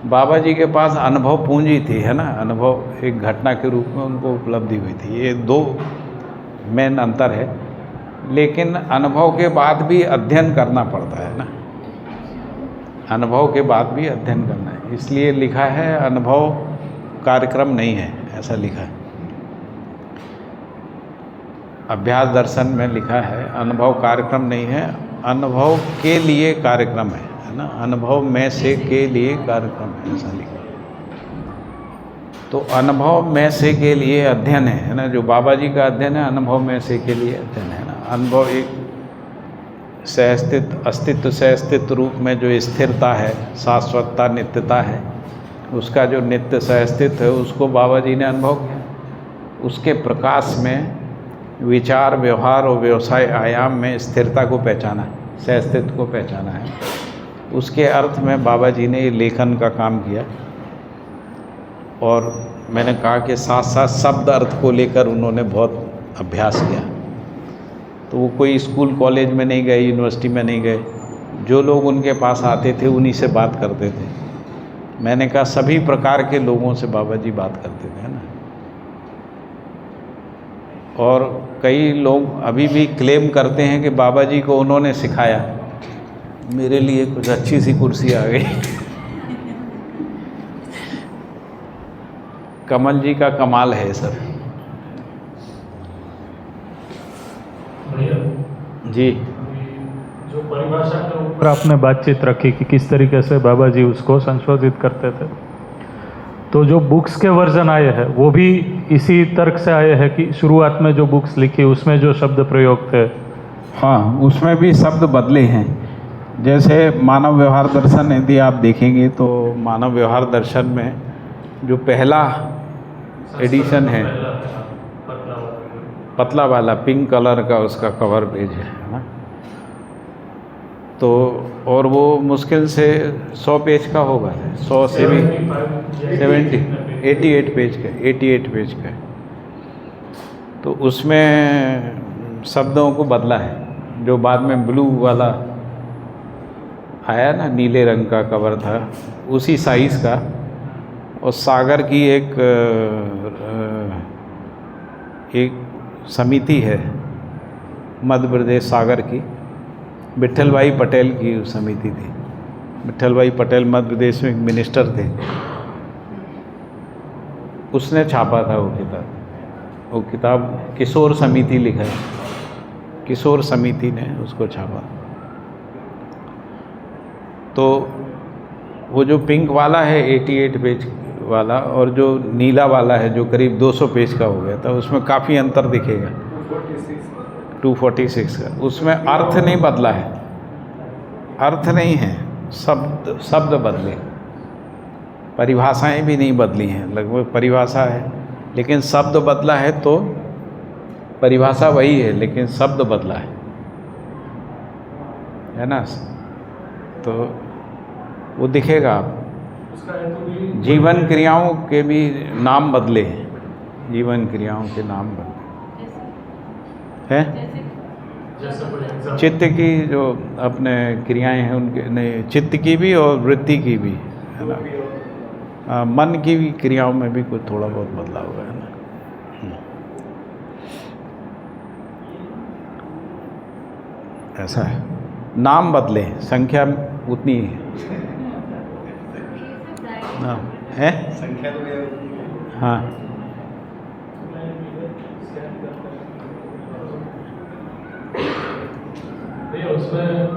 बाबा जी के पास अनुभव पूंजी थी, है ना, अनुभव एक घटना के रूप में उनको उपलब्धि हुई थी। ये दो मेन अंतर है। लेकिन अनुभव के बाद भी अध्ययन करना पड़ता है ना, अनुभव के बाद भी अध्ययन करना है। इसलिए लिखा है अनुभव कार्यक्रम नहीं है, ऐसा लिखा है। अभ्यास दर्शन में लिखा है अनुभव कार्यक्रम नहीं है, अनुभव के लिए कार्यक्रम है ना, अनुभव में से के लिए कार्यक्रम है, ऐसा लिखा। तो अनुभव में से के लिए अध्ययन है ना, जो बाबा जी का अध्ययन है अनुभव में से के लिए अध्ययन है ना। अनुभव एक सहअस्तित्व, अस्तित्व से अस्तित्व रूप में जो स्थिरता है, शाश्वतता, नित्यता है, उसका जो नित्य सहअस्तित्व है उसको बाबा जी ने अनुभव किया। उसके प्रकाश में विचार, व्यवहार और व्यवसाय आयाम में स्थिरता को पहचाना, सहअस्तित्व को पहचाना है। उसके अर्थ में बाबा जी ने लेखन का काम किया। और मैंने कहा कि साथ साथ शब्द अर्थ को लेकर उन्होंने बहुत अभ्यास किया। तो वो कोई स्कूल कॉलेज में नहीं गए, यूनिवर्सिटी में नहीं गए, जो लोग उनके पास आते थे उन्हीं से बात करते थे। मैंने कहा सभी प्रकार के लोगों से बाबा जी बात करते थे, है ना। और कई लोग अभी भी क्लेम करते हैं कि बाबा जी को उन्होंने सिखाया। मेरे लिए कुछ अच्छी सी कुर्सी आ गई कमल जी का कमाल है सर। जी, जो परिभाषा के ऊपर आपने बातचीत रखी कि किस तरीके से बाबा जी उसको संशोधित करते थे, तो जो बुक्स के वर्जन आए हैं वो भी इसी तर्क से आए हैं कि शुरुआत में जो बुक्स लिखी उसमें जो शब्द प्रयोग थे, हाँ उसमें भी शब्द बदले हैं। जैसे मानव व्यवहार दर्शन यदि आप देखेंगे तो मानव व्यवहार दर्शन में जो पहला एडिशन है, पतला वाला पिंक कलर का उसका कवर पेज है ना, तो और वो मुश्किल से 100 पेज का होगा, 100 से भी 88 पेज का, 88 पेज का है। तो उसमें शब्दों को बदला है। जो बाद में ब्लू वाला आया ना, नीले रंग का कवर था, उसी साइज़ का, और सागर की एक समिति है मध्य प्रदेश सागर की, विट्ठल भाई पटेल की समिति थी। विट्ठल भाई पटेल मध्य प्रदेश में एक मिनिस्टर थे, उसने छापा था वो किताब। वो किताब किशोर समिति लिखा है, किशोर समिति ने उसको छापा। तो वो जो पिंक वाला है 88 पेज वाला, और जो नीला वाला है जो करीब 200 पेज का हो गया था, उसमें काफ़ी अंतर दिखेगा। 246 का, उसमें अर्थ नहीं बदला है, अर्थ नहीं है, शब्द बदले, परिभाषाएं भी नहीं बदली हैं, लगभग परिभाषा है लेकिन शब्द बदला है। तो परिभाषा वही है लेकिन शब्द बदला है ना, तो वो दिखेगा आप। जीवन क्रियाओं के भी नाम बदले हैं, जीवन क्रियाओं के नाम बदले हैं। चित्त की जो अपने क्रियाएं हैं उनके नहीं, चित्त की भी और वृत्ति की भी है ना, मन की भी क्रियाओं में भी कुछ थोड़ा बहुत बदलाव हुआ है ना। ऐसा है, नाम बदले, संख्या उतनी ही है संख्या तो हाँ।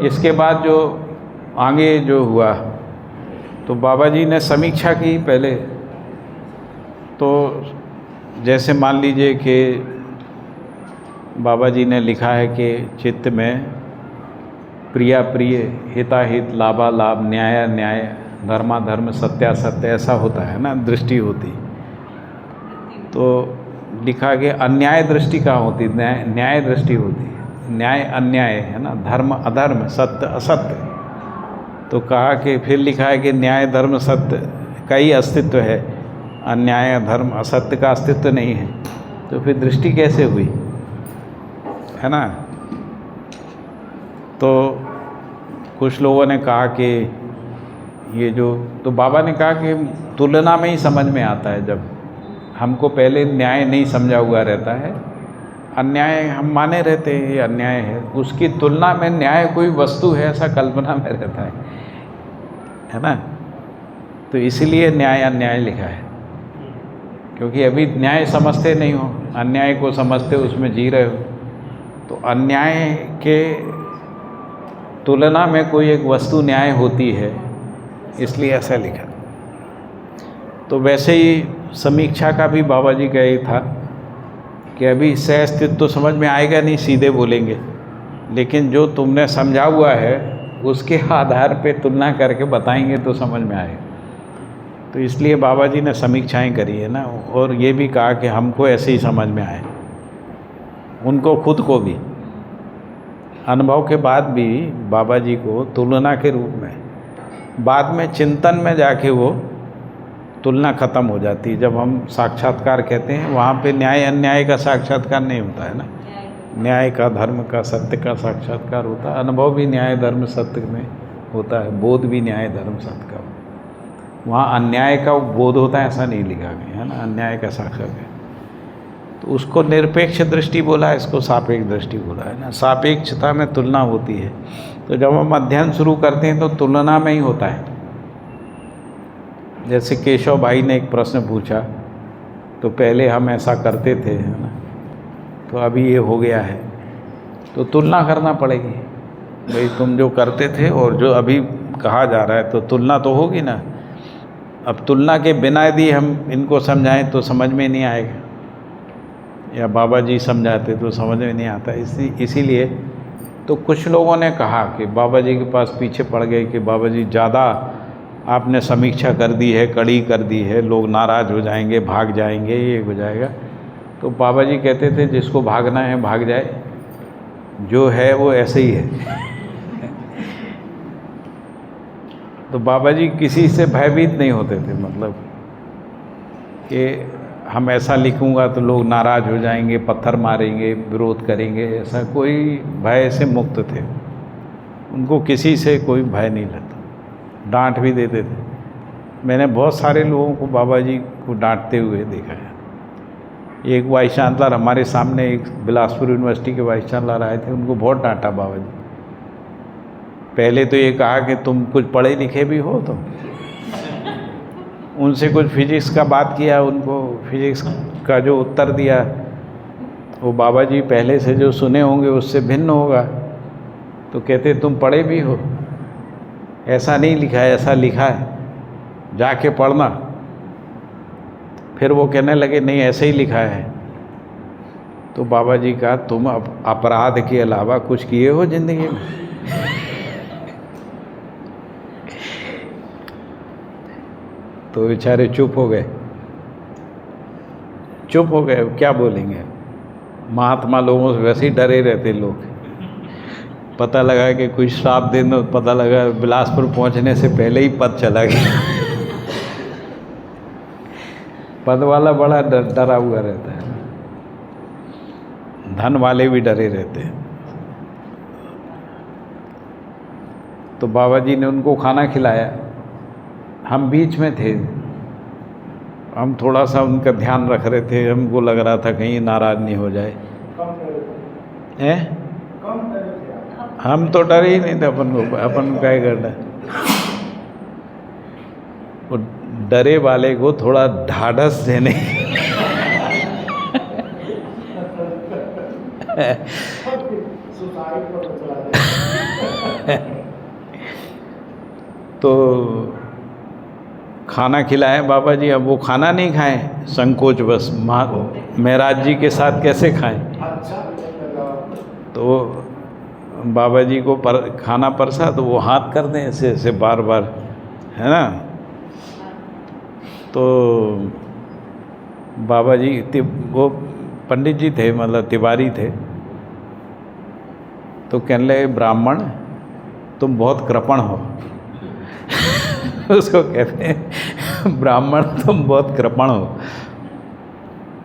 इसके बाद जो आगे जो हुआ, तो बाबा जी ने समीक्षा की पहले। तो जैसे मान लीजिए कि बाबा जी ने लिखा है कि चित्त में प्रिया प्रिय, हिता हित, लाभा लाभ, न्याय न्याय, धर्मा धर्म, सत्या सत्य, ऐसा होता है ना, दृष्टि होती। तो लिखा कि अन्याय दृष्टि कहाँ होती, न्याय दृष्टि होती है। न्याय अन्याय है ना, धर्म अधर्म, सत्य असत्य। तो कहा कि फिर लिखा है कि न्याय धर्म सत्य का ही अस्तित्व है, अन्याय धर्म असत्य का अस्तित्व नहीं है। तो फिर दृष्टि कैसे हुई, है ना। तो कुछ लोगों ने कहा कि ये जो, तो बाबा ने कहा कि तुलना में ही समझ में आता है। जब हमको पहले न्याय नहीं समझा हुआ रहता है, अन्याय हम माने रहते हैं ये अन्याय है, उसकी तुलना में न्याय कोई वस्तु है ऐसा कल्पना में रहता है ना। तो इसीलिए न्याय अन्याय लिखा है, क्योंकि अभी न्याय समझते नहीं हो, अन्याय को समझते उसमें जी रहे हो। तो अन्याय के तुलना में कोई एक वस्तु न्याय होती है, इसलिए ऐसा लिखा। तो वैसे ही समीक्षा का भी बाबा जी का ये था कि अभी सह अस्तित्व तो समझ में आएगा नहीं, सीधे बोलेंगे, लेकिन जो तुमने समझा हुआ है उसके आधार पे तुलना करके बताएंगे तो समझ में आएगा। तो इसलिए बाबा जी ने समीक्षाएं करी है ना, और ये भी कहा कि हमको ऐसे ही समझ में आए, उनको खुद को भी अनुभव के बाद भी बाबा जी को तुलना के रूप में, बाद में चिंतन में जाके वो तुलना खत्म हो जाती है। जब हम साक्षात्कार कहते हैं वहाँ पे न्याय अन्याय का साक्षात्कार नहीं होता है ना, न्याय का धर्म का सत्य का साक्षात्कार होता है। अनुभव भी न्याय धर्म सत्य में होता है, बोध भी न्याय धर्म सत्य का। वहाँ अन्याय का बोध होता है ऐसा नहीं लिखा गया है ना, अन्याय का साक्षात्कार। तो उसको निरपेक्ष दृष्टि बोला, इसको सापेक्ष दृष्टि बोला है ना। सापेक्षता में तुलना होती है। तो जब हम अध्ययन शुरू करते हैं तो तुलना में ही होता है। जैसे केशव भाई ने एक प्रश्न पूछा तो पहले हम ऐसा करते थे, है ना, तो अभी ये हो गया है। तो तुलना करना पड़ेगी भाई, तुम जो करते थे और जो अभी कहा जा रहा है, तो तुलना तो होगी ना। अब तुलना के बिना यदि हम इनको समझाएं तो समझ में नहीं आएगा, या बाबा जी समझाते तो समझ में नहीं आता। इसीलिए तो कुछ लोगों ने कहा कि बाबा जी के पास पीछे पड़ गए कि बाबा जी ज़्यादा आपने समीक्षा कर दी है, कड़ी कर दी है, लोग नाराज़ हो जाएंगे, भाग जाएंगे, ये हो जाएगा। तो बाबा जी कहते थे जिसको भागना है भाग जाए, जो है वो ऐसे ही है। तो बाबा जी किसी से भयभीत नहीं होते थे, मतलब कि हम ऐसा लिखूंगा तो लोग नाराज़ हो जाएंगे, पत्थर मारेंगे, विरोध करेंगे, ऐसा कोई भय से मुक्त थे। उनको किसी से कोई भय नहीं लगता, डांट भी देते थे। मैंने बहुत सारे लोगों को बाबा जी को डांटते हुए देखा है। एक वाइस चांसलर हमारे सामने, एक बिलासपुर यूनिवर्सिटी के वाइस चांसलर आए थे, उनको बहुत डांटा बाबा जी। पहले तो ये कहा कि तुम कुछ पढ़े लिखे भी हो, तो उनसे कुछ फिजिक्स का बात किया, उनको फिजिक्स का जो उत्तर दिया वो बाबा जी पहले से जो सुने होंगे उससे भिन्न होगा। तो कहते तुम पढ़े भी हो, ऐसा नहीं लिखा है, ऐसा लिखा है, जाके पढ़ना। फिर वो कहने लगे नहीं ऐसे ही लिखा है। तो बाबा जी कहा तुम अपराध के अलावा कुछ किए हो जिंदगी में? तो बेचारे चुप हो गए, चुप हो गए, क्या बोलेंगे। महात्मा लोगों से वैसे ही डरे रहते लोग। पता लगा कि कोई श्राप दे दो, पता लगा बिलासपुर पहुंचने से पहले ही पद चला गया। पद वाला बड़ा डरा हुआ रहता है, धन वाले भी डरे रहते हैं। तो बाबा जी ने उनको खाना खिलाया, हम बीच में थे, हम थोड़ा सा उनका ध्यान रख रहे थे, हमको लग रहा था कहीं नाराज़ नहीं हो जाए। हैं? हम तो डरे ही नहीं थे, अपन क्या करना। वो डरे वाले को थोड़ा ढाढ़स देने तो खाना खिलाए बाबा जी। अब वो खाना नहीं खाएं, संकोच बस, महाराज जी के साथ कैसे खाएं। तो बाबा जी को खाना परसा तो वो हाथ कर दें ऐसे ऐसे बार बार, है ना। तो बाबा जी वो पंडित जी थे, मतलब तिवारी थे। तो कहने लगे ब्राह्मण तुम बहुत कृपण हो। उसको कहते हैं ब्राह्मण तुम बहुत कृपण हो,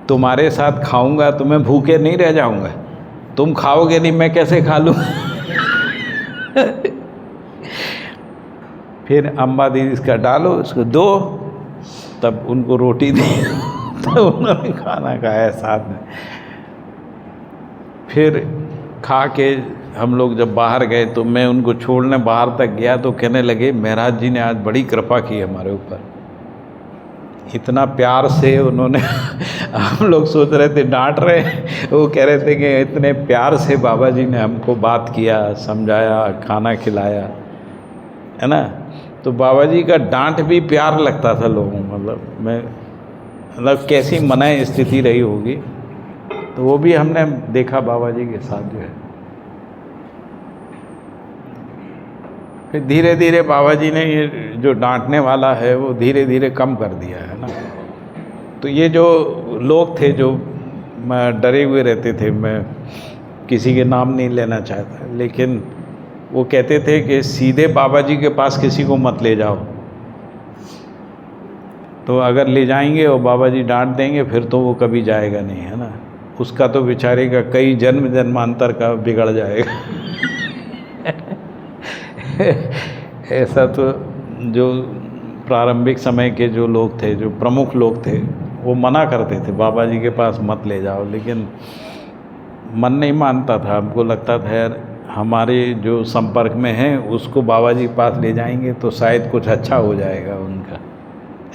तुम्हारे साथ खाऊंगा तो मैं भूखे नहीं रह जाऊंगा, तुम खाओगे नहीं मैं कैसे खा लूँ। फिर अम्बा दीदी इसका डालो, उसको दो, तब उनको रोटी दी, तब उन्होंने खाना खाया साथ में। फिर खा के हम लोग जब बाहर गए तो मैं उनको छोड़ने बाहर तक गया तो कहने लगे महाराज जी ने आज बड़ी कृपा की हमारे ऊपर, इतना प्यार से उन्होंने हम लोग सोच रहे थे डांट रहे, वो कह रहे थे कि इतने प्यार से बाबा जी ने हमको बात किया, समझाया, खाना खिलाया, है ना। तो बाबा जी का डांट भी प्यार लगता था लोगों को, मतलब कैसी मनाए स्थिति रही होगी। तो वो भी हमने देखा बाबा जी के साथ जो है। फिर धीरे धीरे बाबा जी ने ये जो डांटने वाला है वो धीरे धीरे कम कर दिया है ना। तो ये जो लोग थे जो डरे हुए रहते थे, मैं किसी के नाम नहीं लेना चाहता, लेकिन वो कहते थे कि सीधे बाबा जी के पास किसी को मत ले जाओ, तो अगर ले जाएंगे और बाबा जी डांट देंगे फिर तो वो कभी जाएगा नहीं, है ना। उसका तो बेचारे का कई जन्म जन्मांतर का बिगड़ जाएगा। ऐसा तो जो प्रारंभिक समय के जो लोग थे, जो प्रमुख लोग थे, वो मना करते थे बाबा जी के पास मत ले जाओ, लेकिन मन नहीं मानता था। हमको लगता था यार हमारे जो संपर्क में हैं उसको बाबा जी के पास ले जाएंगे तो शायद कुछ अच्छा हो जाएगा उनका,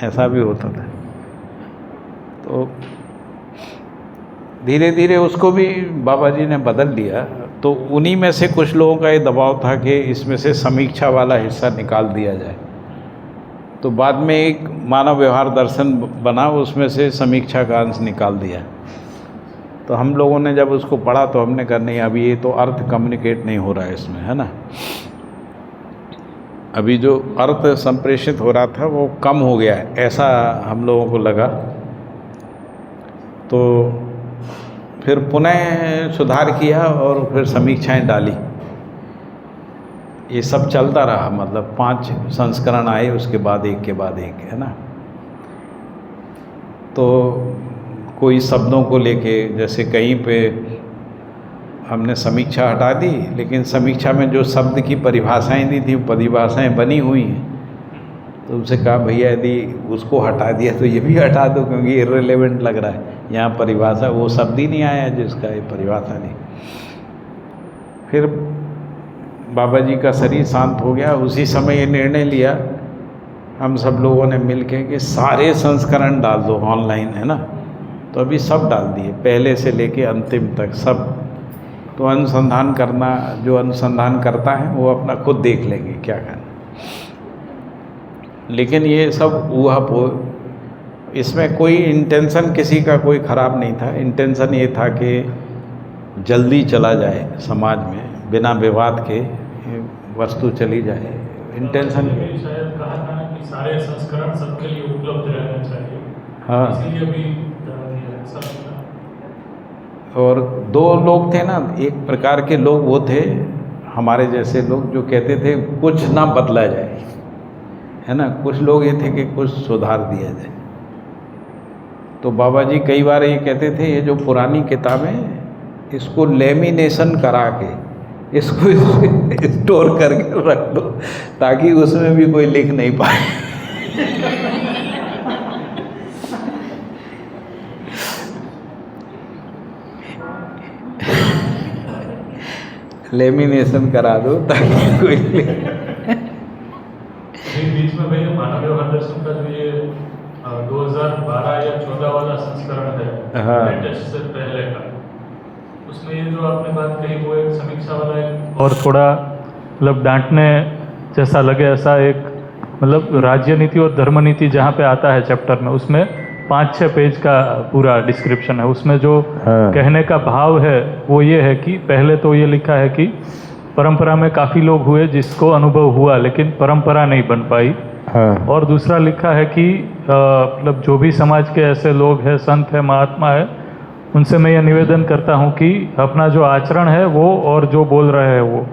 ऐसा भी होता था। तो धीरे धीरे उसको भी बाबा जी ने बदल दिया। तो उन्हीं में से कुछ लोगों का ये दबाव था कि इसमें से समीक्षा वाला हिस्सा निकाल दिया जाए। तो बाद में एक मानव व्यवहार दर्शन बना, उसमें से समीक्षा का अंश निकाल दिया। तो हम लोगों ने जब उसको पढ़ा तो हमने कहा नहीं, अभी ये तो अर्थ कम्युनिकेट नहीं हो रहा है इसमें, है ना। अभी जो अर्थ संप्रेषित हो रहा था वो कम हो गया है, ऐसा हम लोगों को लगा। तो फिर पुनः सुधार किया और फिर समीक्षाएं डाली। ये सब चलता रहा, मतलब 5 संस्करण आए, उसके बाद एक के बाद एक, है ना। तो कोई शब्दों को लेके, जैसे कहीं पे हमने समीक्षा हटा दी, लेकिन समीक्षा में जो शब्द की परिभाषाएं दी थी वो परिभाषाएं बनी हुई हैं। तो उनसे कहा भैया यदि उसको हटा दिया तो ये भी हटा दो, क्योंकि इर्रेलेवेंट लग रहा है। यहाँ परिभाषा वो शब्द ही नहीं आया जिसका ये परिभाषा नहीं। फिर बाबा जी का शरीर शांत हो गया। उसी समय ये निर्णय लिया हम सब लोगों ने मिलके कि सारे संस्करण डाल दो ऑनलाइन, है ना। तो अभी सब डाल दिए, पहले से लेके अंतिम तक सब। तो अनुसंधान करना, जो अनुसंधान करता है वो अपना खुद देख लेंगे क्या करना। लेकिन ये सब ऊहापोह, इसमें कोई इंटेंशन किसी का कोई ख़राब नहीं था। इंटेंशन ये था कि जल्दी चला जाए समाज में, बिना विवाद के वस्तु चली जाए। इंटेंशन शायद कहा था ना कि सारे संस्करण सबके लिए उपलब्ध रहना चाहिए। हाँ, इसीलिए भी सब। और 2 लोग थे ना, एक प्रकार के लोग वो थे हमारे जैसे लोग जो कहते थे कुछ ना बदला जाए, है ना। कुछ लोग ये थे कि कुछ सुधार दिया जाए। तो बाबा जी कई बार ये कहते थे ये जो पुरानी किताबें इसको लेमिनेशन करा के इसको स्टोर करके रख दो, ताकि उसमें भी कोई लिख नहीं पाए। लेमिनेशन करा दो ताकि कोई बीच में भैया मानव व्यवहार दर्शन का जो ये 2012 या 14 वाला संस्करण है, हाँ, लेटेस्ट से पहले का, उसमें ये जो आपने बात कही वो एक समीक्षा वाला एक और थोड़ा मतलब डांटने जैसा लगे ऐसा एक, मतलब राज्य नीति और धर्म नीति जहाँ पे आता है चैप्टर में, उसमें 5-6 पेज का पूरा डिस्क्रिप्शन है। उसमें जो कहने का भाव है वो ये है कि पहले तो ये लिखा है कि परंपरा में काफ़ी लोग हुए जिसको अनुभव हुआ लेकिन परंपरा नहीं बन पाई। और दूसरा लिखा है कि मतलब जो भी समाज के ऐसे लोग हैं, संत है, महात्मा है, उनसे मैं ये निवेदन करता हूँ कि अपना जो आचरण है वो और जो बोल रहे हैं वो,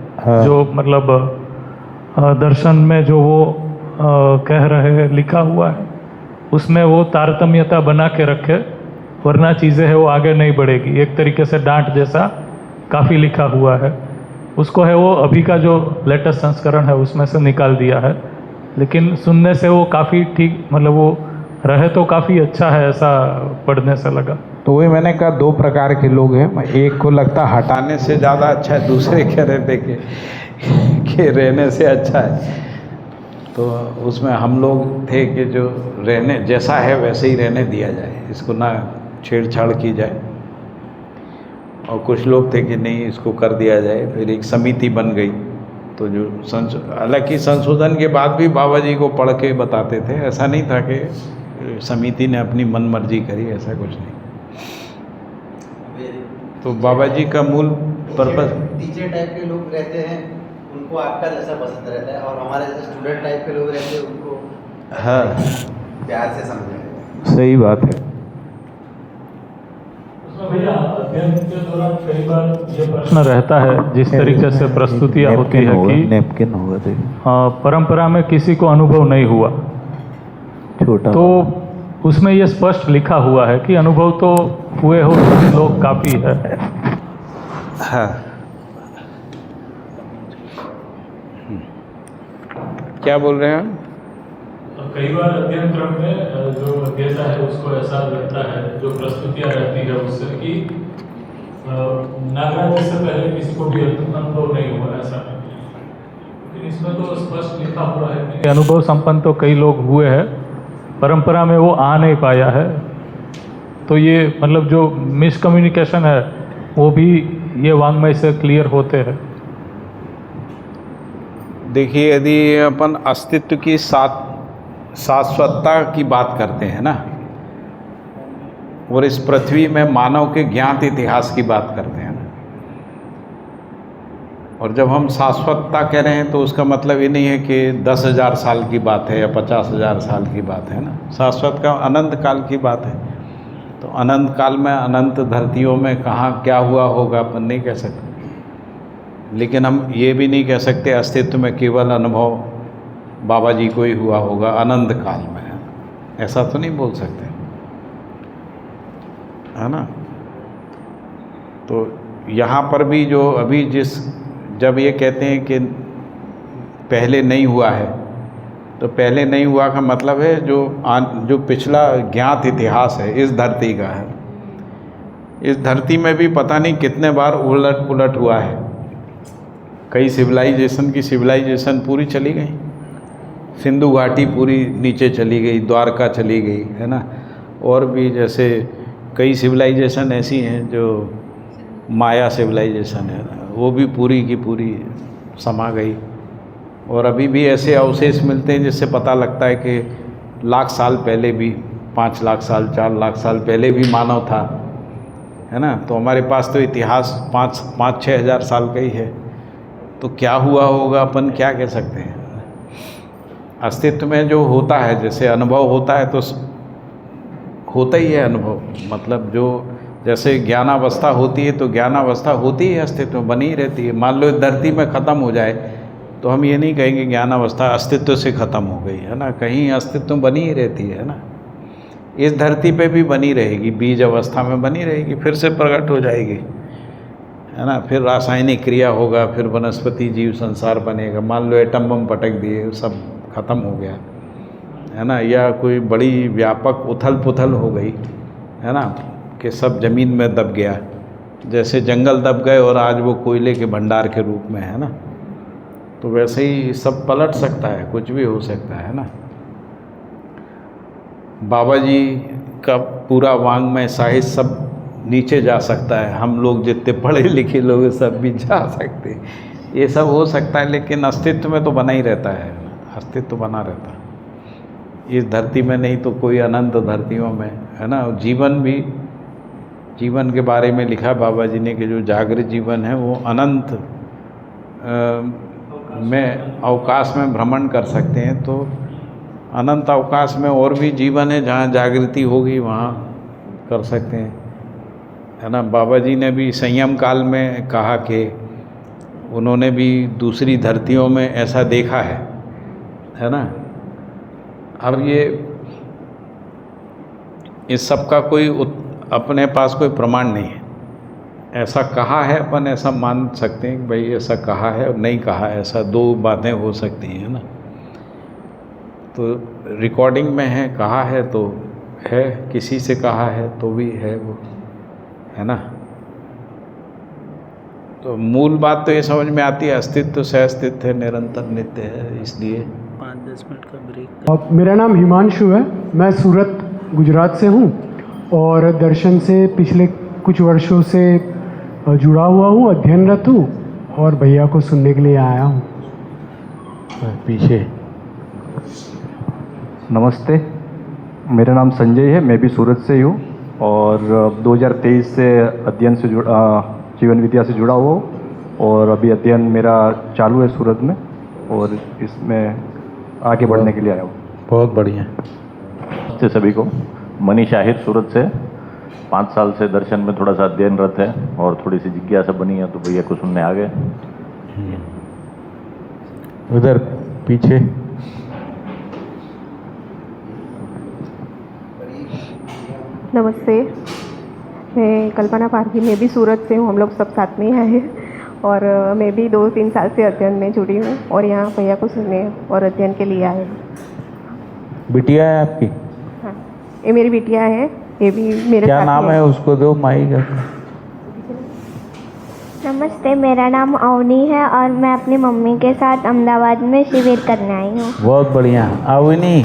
जो मतलब दर्शन में जो वो कह रहे हैं लिखा हुआ है उसमें वो तारतम्यता बना के रखे, वरना चीज़ें है वो आगे नहीं बढ़ेगी। एक तरीके से डांट जैसा काफ़ी लिखा हुआ है, उसको है वो अभी का जो लेटेस्ट संस्करण है उसमें से निकाल दिया है। लेकिन सुनने से वो काफ़ी ठीक, मतलब वो रहे तो काफ़ी अच्छा है, ऐसा पढ़ने से लगा। तो वही मैंने कहा 2 प्रकार के लोग हैं। एक को लगता हटाने से ज़्यादा अच्छा है, दूसरे कह रहे थे कि रहने से अच्छा है। तो उसमें हम लोग थे कि जो रहने जैसा है वैसे ही रहने दिया जाए, इसको ना छेड़छाड़ की जाए। और कुछ लोग थे कि नहीं इसको कर दिया जाए। फिर एक समिति बन गई। तो जो हालांकि संशोधन के बाद भी बाबा जी को पढ़ के बताते थे, ऐसा नहीं था कि समिति ने अपनी मन मर्जी करी, ऐसा कुछ नहीं। तो बाबा जी का मूल पर्पस, टीचर टाइप के लोग रहते हैं उनको आपका जैसा पसंद रहता है, और हमारे जैसे स्टूडेंट टाइप के लोग रहते हैं उनको हाँ प्यार से समझें। सही बात है। भैया अध्ययन के दौरान कई बार ये प्रश्न रहता है, जिस तरीके से प्रस्तुतियाँ होती है कि नैपकिन होगा परंपरा में किसी को अनुभव नहीं हुआ, छोटा, तो उसमें ये स्पष्ट लिखा हुआ है कि अनुभव तो हुए हो लोग काफ़ी है। हाँ, क्या बोल रहे हैं? कई बार अध्ययन क्रम में जो अध्येता है उसको ऐसा लगता है, जो प्रस्तुतियाँ रहती है उससे, कि नागराज जी से पहले किसी को भी अनुभव नहीं हुआ, ऐसा नहीं। लेकिन इसमें तो स्पष्ट लिखा हुआ है कि अनुभव संपन्न तो कई लोग हुए हैं, परंपरा में वो आ नहीं पाया है। तो ये मतलब जो मिसकम्युनिकेशन है वो भी ये वांग्मय से क्लियर होते हैं। देखिए, यदि अपन अस्तित्व की शाश्वतता की बात करते हैं ना, और इस पृथ्वी में मानव के ज्ञात इतिहास की बात करते हैं ना, और जब हम शाश्वतता कह रहे हैं तो उसका मतलब ये नहीं है कि 10,000 साल की बात है या 50,000 साल की बात है ना। शाश्वत का अनंत काल की बात है। तो अनंत काल में अनंत धरतियों में कहाँ क्या हुआ होगा अपन नहीं कह सकते, लेकिन हम ये भी नहीं कह सकते अस्तित्व में केवल अनुभव बाबा जी को ही हुआ होगा अनंत काल में, ऐसा तो नहीं बोल सकते, है ना। तो यहाँ पर भी जो अभी जब ये कहते हैं कि पहले नहीं हुआ है, तो पहले नहीं हुआ का मतलब है जो पिछला ज्ञात इतिहास है इस धरती का है, इस धरती में भी पता नहीं कितने बार उलट पुलट हुआ है। कई सिविलाइजेशन पूरी चली गई, सिंधु घाटी पूरी नीचे चली गई, द्वारका चली गई, है ना। और भी जैसे कई सिविलाइजेशन ऐसी हैं जो माया सिविलाइजेशन है ना, वो भी पूरी की पूरी समा गई। और अभी भी ऐसे अवशेष मिलते हैं जिससे पता लगता है कि लाख साल पहले भी, 5 लाख साल 4 लाख साल पहले भी मानव था, है ना। तो हमारे पास तो इतिहास 5-6 हज़ार साल का ही है। तो क्या हुआ होगा अपन क्या कह सकते हैं। अस्तित्व में जो होता है, जैसे अनुभव होता है तो होता ही है अनुभव, मतलब जो जैसे ज्ञानावस्था होती है तो ज्ञानावस्था होती है, अस्तित्व में बनी ही रहती है। मान लो धरती में ख़त्म हो जाए तो हम ये नहीं कहेंगे ज्ञानावस्था अस्तित्व से ख़त्म हो गई, है ना। कहीं अस्तित्व बनी ही रहती है ना, इस धरती पे भी बनी रहेगी, बीज अवस्था में बनी रहेगी, फिर से प्रकट हो जाएगी, है ना। फिर रासायनिक क्रिया होगा, फिर वनस्पति जीव संसार बनेगा। मान लो एटम बम पटक दिए, सब ख़त्म हो गया, है ना। या कोई बड़ी व्यापक उथल पुथल हो गई, है ना, कि सब ज़मीन में दब गया, जैसे जंगल दब गए और आज वो कोयले के भंडार के रूप में, है ना। तो वैसे ही सब पलट सकता है, कुछ भी हो सकता है ना। बाबा जी का पूरा वांग्मय साहित्य सब नीचे जा सकता है, हम लोग जितने पढ़े लिखे लोग सब भी जा सकते हैं, ये सब हो सकता है, लेकिन अस्तित्व में तो बना ही रहता है, अस्तित्व बना रहता है इस धरती में, नहीं तो कोई अनंत धरतियों में, है ना। जीवन के बारे में लिखा बाबा जी ने कि जो जागृत जीवन है वो अनंत में अवकाश में भ्रमण कर सकते हैं। तो अनंत अवकाश में और भी जीवन है, जहाँ जागृति होगी वहाँ कर सकते हैं, है ना। बाबा जी ने भी संयम काल में कहा कि उन्होंने भी दूसरी धरतियों में ऐसा देखा है ना। अब ये इस सब का कोई अपने पास कोई प्रमाण नहीं है, ऐसा कहा है, अपन ऐसा मान सकते हैं कि भाई ऐसा कहा है और नहीं कहा है, ऐसा दो बातें हो सकती हैं ना। तो रिकॉर्डिंग में है, कहा है तो है, किसी से कहा है तो भी है वो, है ना। तो मूल बात तो ये समझ में आती है, अस्तित्व से अस्तित्व है, निरंतर नित्य है, इसलिए 5-10 मिनट का ब्रेक। मेरा नाम हिमांशु है, मैं सूरत गुजरात से हूँ और दर्शन से पिछले कुछ वर्षों से जुड़ा हुआ हूँ, अध्ययनरत हूँ और भैया को सुनने के लिए आया हूँ। पीछे। नमस्ते, मेरा नाम संजय है, मैं भी सूरत से ही हूँ और 2023 से अध्ययन से जीवन विद्या से जुड़ा हुआ हूँ और अभी अध्ययन मेरा चालू है सूरत में और इसमें आगे बढ़ने के लिए आया हूँ। बहुत बढ़िया। से सभी को, मनीष आहिर सूरत से 5 साल से दर्शन में थोड़ा सा अध्ययनरत है और थोड़ी सी जिज्ञासा बनी है तो भैया को सुनने आ गए। उधर पीछे। नमस्ते, मैं कल्पना पारखी, मैं भी सूरत से हूँ, हम लोग सब साथ में आए हैं और मैं भी 2-3 साल से अध्ययन में जुड़ी हूँ और यहाँ भैया को सुनने और अध्ययन के लिए आए हैं। बिटिया है आपकी? हाँ, ये मेरी बिटिया है, ये भी मेरे क्या साथ नाम है? उसको दो माइक। नमस्ते, मेरा नाम अवनी है और मैं अपनी मम्मी के साथ अहमदाबाद में शिविर करने आई हूँ। बहुत बढ़िया। अवनी,